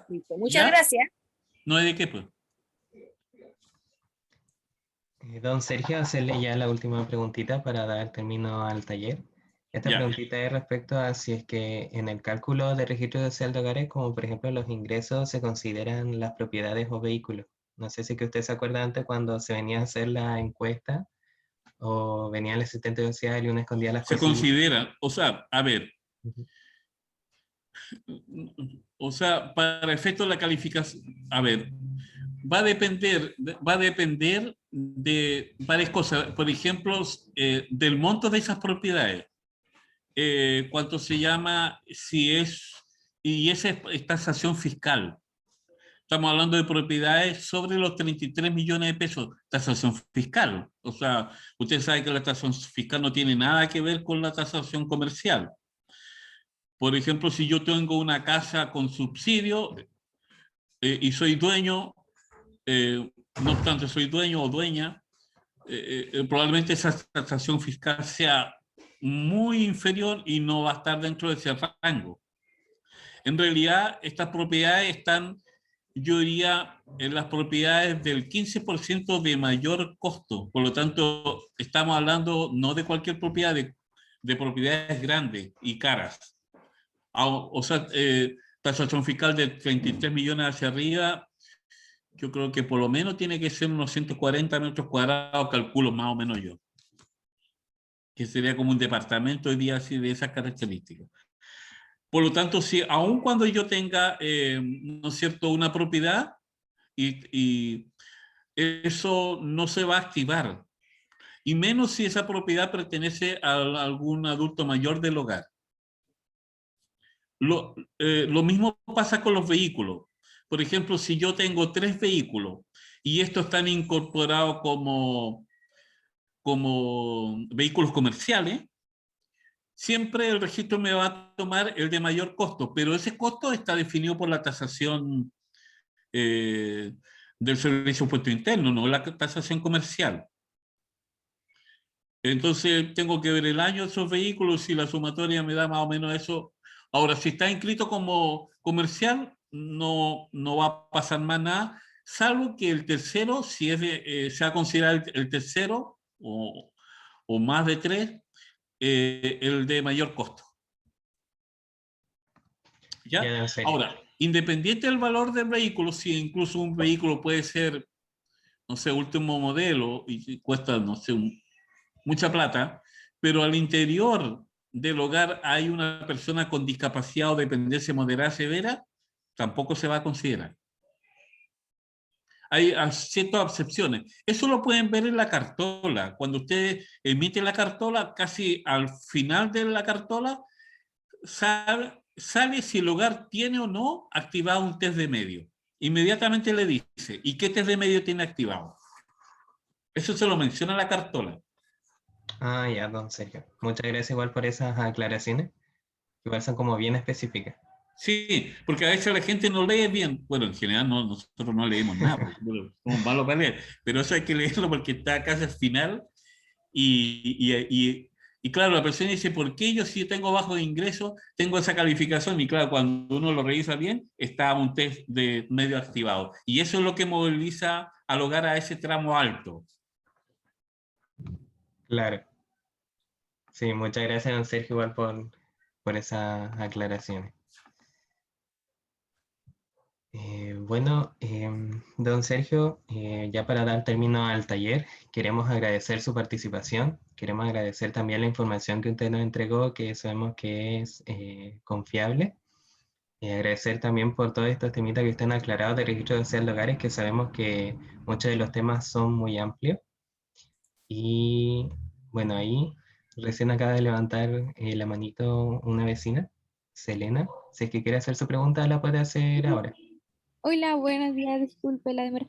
Listo. Muchas ¿Ya? gracias. No hay de qué, pues. Don Sergio, hacerle ya la última preguntita para dar término al taller. Esta Ya. preguntita es respecto a si es que en el cálculo de registro social de hogares, como por ejemplo los ingresos, se consideran las propiedades o vehículos. No sé si que usted se acuerda antes cuando se venía a hacer la encuesta o venía el asistente social y uno escondía las Se cosillas. considera, o sea, a ver, Ujú. o sea, para efecto de la calificación, a ver, va a depender de varias cosas. Por ejemplo, del monto de esas propiedades. Cuánto se llama, si es, y esa es tasación fiscal. Estamos hablando de propiedades sobre los 33 millones de pesos, tasación fiscal. O sea, usted sabe que la tasación fiscal no tiene nada que ver con la tasación comercial. Por ejemplo, si yo tengo una casa con subsidio y soy dueño, no obstante soy dueño o dueña, probablemente esa tasación fiscal sea muy inferior y no va a estar dentro de ese rango. En realidad, estas propiedades están, yo diría, en las propiedades del 15% de mayor costo. Por lo tanto, estamos hablando no de cualquier propiedad, de propiedades grandes y caras. O sea, tasación fiscal de 33 millones hacia arriba, yo creo que por lo menos tiene que ser unos 140 metros cuadrados, calculo más o menos yo. Que sería como un departamento hoy día así de esas características. Por lo tanto, si aun cuando yo tenga, ¿no es cierto?, una propiedad y eso no se va a activar, y menos si esa propiedad pertenece a algún adulto mayor del hogar. Lo mismo pasa con los vehículos. Por ejemplo, si yo tengo 3 vehículos y estos están incorporados como vehículos comerciales, siempre el registro me va a tomar el de mayor costo, pero ese costo está definido por la tasación del Servicio de Impuesto Interno, no la tasación comercial. Entonces tengo que ver el año de esos vehículos y la sumatoria me da más o menos eso. Ahora, si está inscrito como comercial, no va a pasar más nada, salvo que el tercero, si es se va a considerar el tercero o más de 3, el de mayor costo. ¿Ya? Ya, en serio. Ahora, independiente del valor del vehículo, si incluso un vehículo puede ser, no sé, último modelo y cuesta, no sé, mucha plata, pero al interior del hogar hay una persona con discapacidad o dependencia moderada severa, tampoco se va a considerar. Hay ciertas excepciones. Eso lo pueden ver en la cartola. Cuando usted emite la cartola, casi al final de la cartola, sale si el hogar tiene o no activado un test de medio. Inmediatamente le dice, ¿y qué test de medio tiene activado? Eso se lo menciona la cartola. Ah, ya, don Sergio. Muchas gracias igual por esas aclaraciones. Igual son como bien específicas. Sí, porque a veces la gente no lee bien. Bueno, en general nosotros no leemos nada, porque somos malos para leer, pero eso hay que leerlo porque está casi al final y claro, la persona dice, ¿por qué yo si tengo bajo de ingreso tengo esa calificación? Y claro, cuando uno lo revisa bien, está un test de medio activado. Y eso es lo que moviliza al hogar a ese tramo alto. Claro. Sí, muchas gracias, don Sergio, igual por esas aclaraciones. Bueno, don Sergio, ya para dar término al taller, queremos agradecer su participación, queremos agradecer también la información que usted nos entregó, que sabemos que es confiable, agradecer también por todos estos temitas que están aclarados de registro social de hogares, que sabemos que muchos de los temas son muy amplios. Y bueno, ahí recién acaba de levantar la manito una vecina, Selena, si es que quiere hacer su pregunta, la puede hacer ahora. Hola, buenos días, disculpe la demora.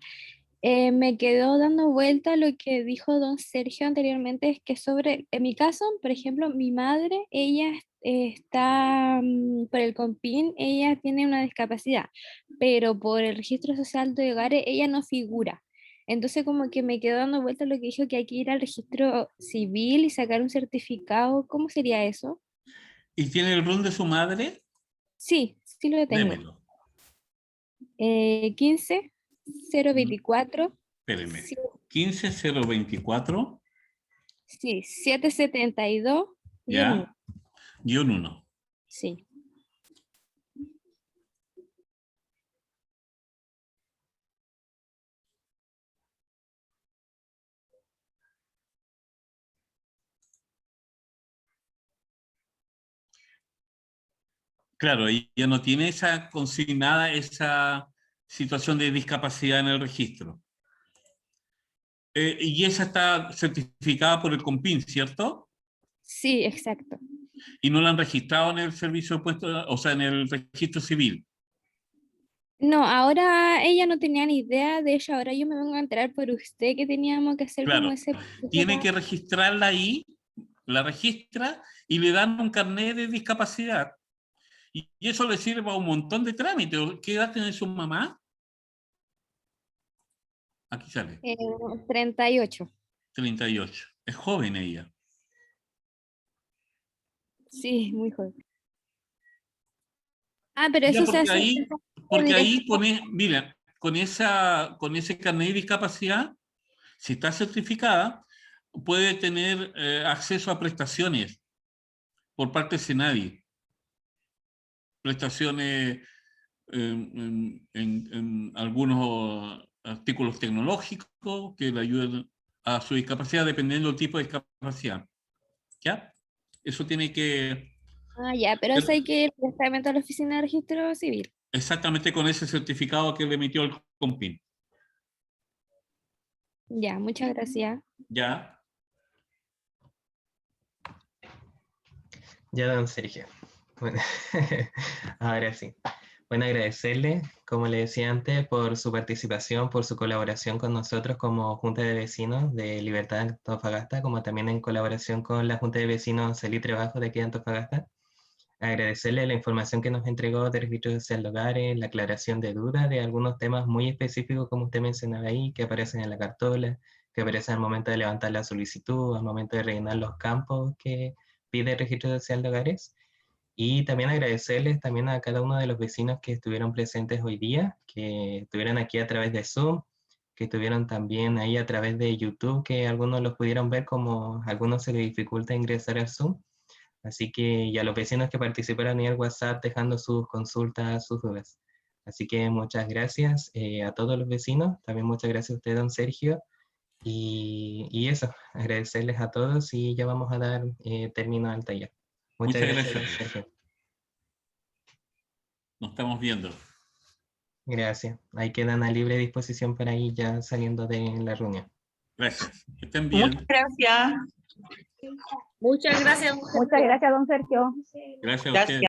Me quedó dando vuelta lo que dijo don Sergio anteriormente, es que sobre, en mi caso, por ejemplo, mi madre, ella está por el COMPIN, ella tiene una discapacidad, pero por el registro social de hogares ella no figura. Entonces como que me quedó dando vuelta lo que dijo que hay que ir al registro civil y sacar un certificado. ¿Cómo sería eso? ¿Y tiene el RUN de su madre? Sí, sí lo tengo. Démelo. 15 024 Espéreme. sí, 15024. sí, 772 ¿Ya? -1. Sí. Claro, ella no tiene esa consignada esa situación de discapacidad en el registro. Y esa está certificada por el COMPIN, ¿cierto? Sí, exacto. Y no la han registrado en el servicio de puesto, o sea, en el registro civil. No, ahora ella no tenía ni idea, de hecho ahora yo me vengo a enterar por usted que teníamos que hacer como Claro, ese tiene que registrarla ahí, la registra y le dan un carnet de discapacidad. Y eso le sirve a un montón de trámites. ¿Qué edad tiene su mamá? Aquí sale, 38. 38. Es joven ella. Sí, muy joven. Ah, pero Ya, eso se hace porque ahí directo. mira, con ese carnet de discapacidad, si está certificada, puede tener acceso a prestaciones por parte de Senadi. Prestaciones en algunos artículos tecnológicos que le ayuden a su discapacidad dependiendo del tipo de discapacidad. ¿Ya? Eso tiene que Ah, ya, pero eso hay que ir directamente a la oficina de registro civil. exactamente con ese certificado que le emitió el COMPIN. Ya, muchas gracias. ¿Ya? Ya, don Sergio. Bueno, ahora sí. Bueno, agradecerle, como le decía antes, por su participación, por su colaboración con nosotros como Junta de Vecinos de Libertad de Antofagasta, como también en colaboración con la Junta de Vecinos Salitre Bajo de aquí de Antofagasta. Agradecerle la información que nos entregó de registro social de hogares, la aclaración de dudas de algunos temas muy específicos, como usted mencionaba ahí, que aparecen en la cartola, que aparecen al momento de levantar la solicitud, al momento de rellenar los campos que pide el registro social de hogares. Y también agradecerles también a cada uno de los vecinos que estuvieron presentes hoy día, que estuvieron aquí a través de Zoom, que estuvieron también ahí a través de YouTube, que algunos los pudieron ver como a algunos se les dificulta ingresar al Zoom. Así que, y a los vecinos que participaron en el WhatsApp dejando sus consultas, sus dudas. Así que muchas gracias a todos los vecinos. También muchas gracias a usted, don Sergio. Y eso, agradecerles a todos y ya vamos a dar término al taller. Muchas Muchas gracias, don gracias. Sergio. Nos estamos viendo. Gracias. Ahí quedan a libre disposición para ir ya saliendo de la reunión. Gracias. Que estén bien. Muchas gracias. Muchas gracias. Muchas gracias, don Sergio. Gracias a Gracias. ustedes.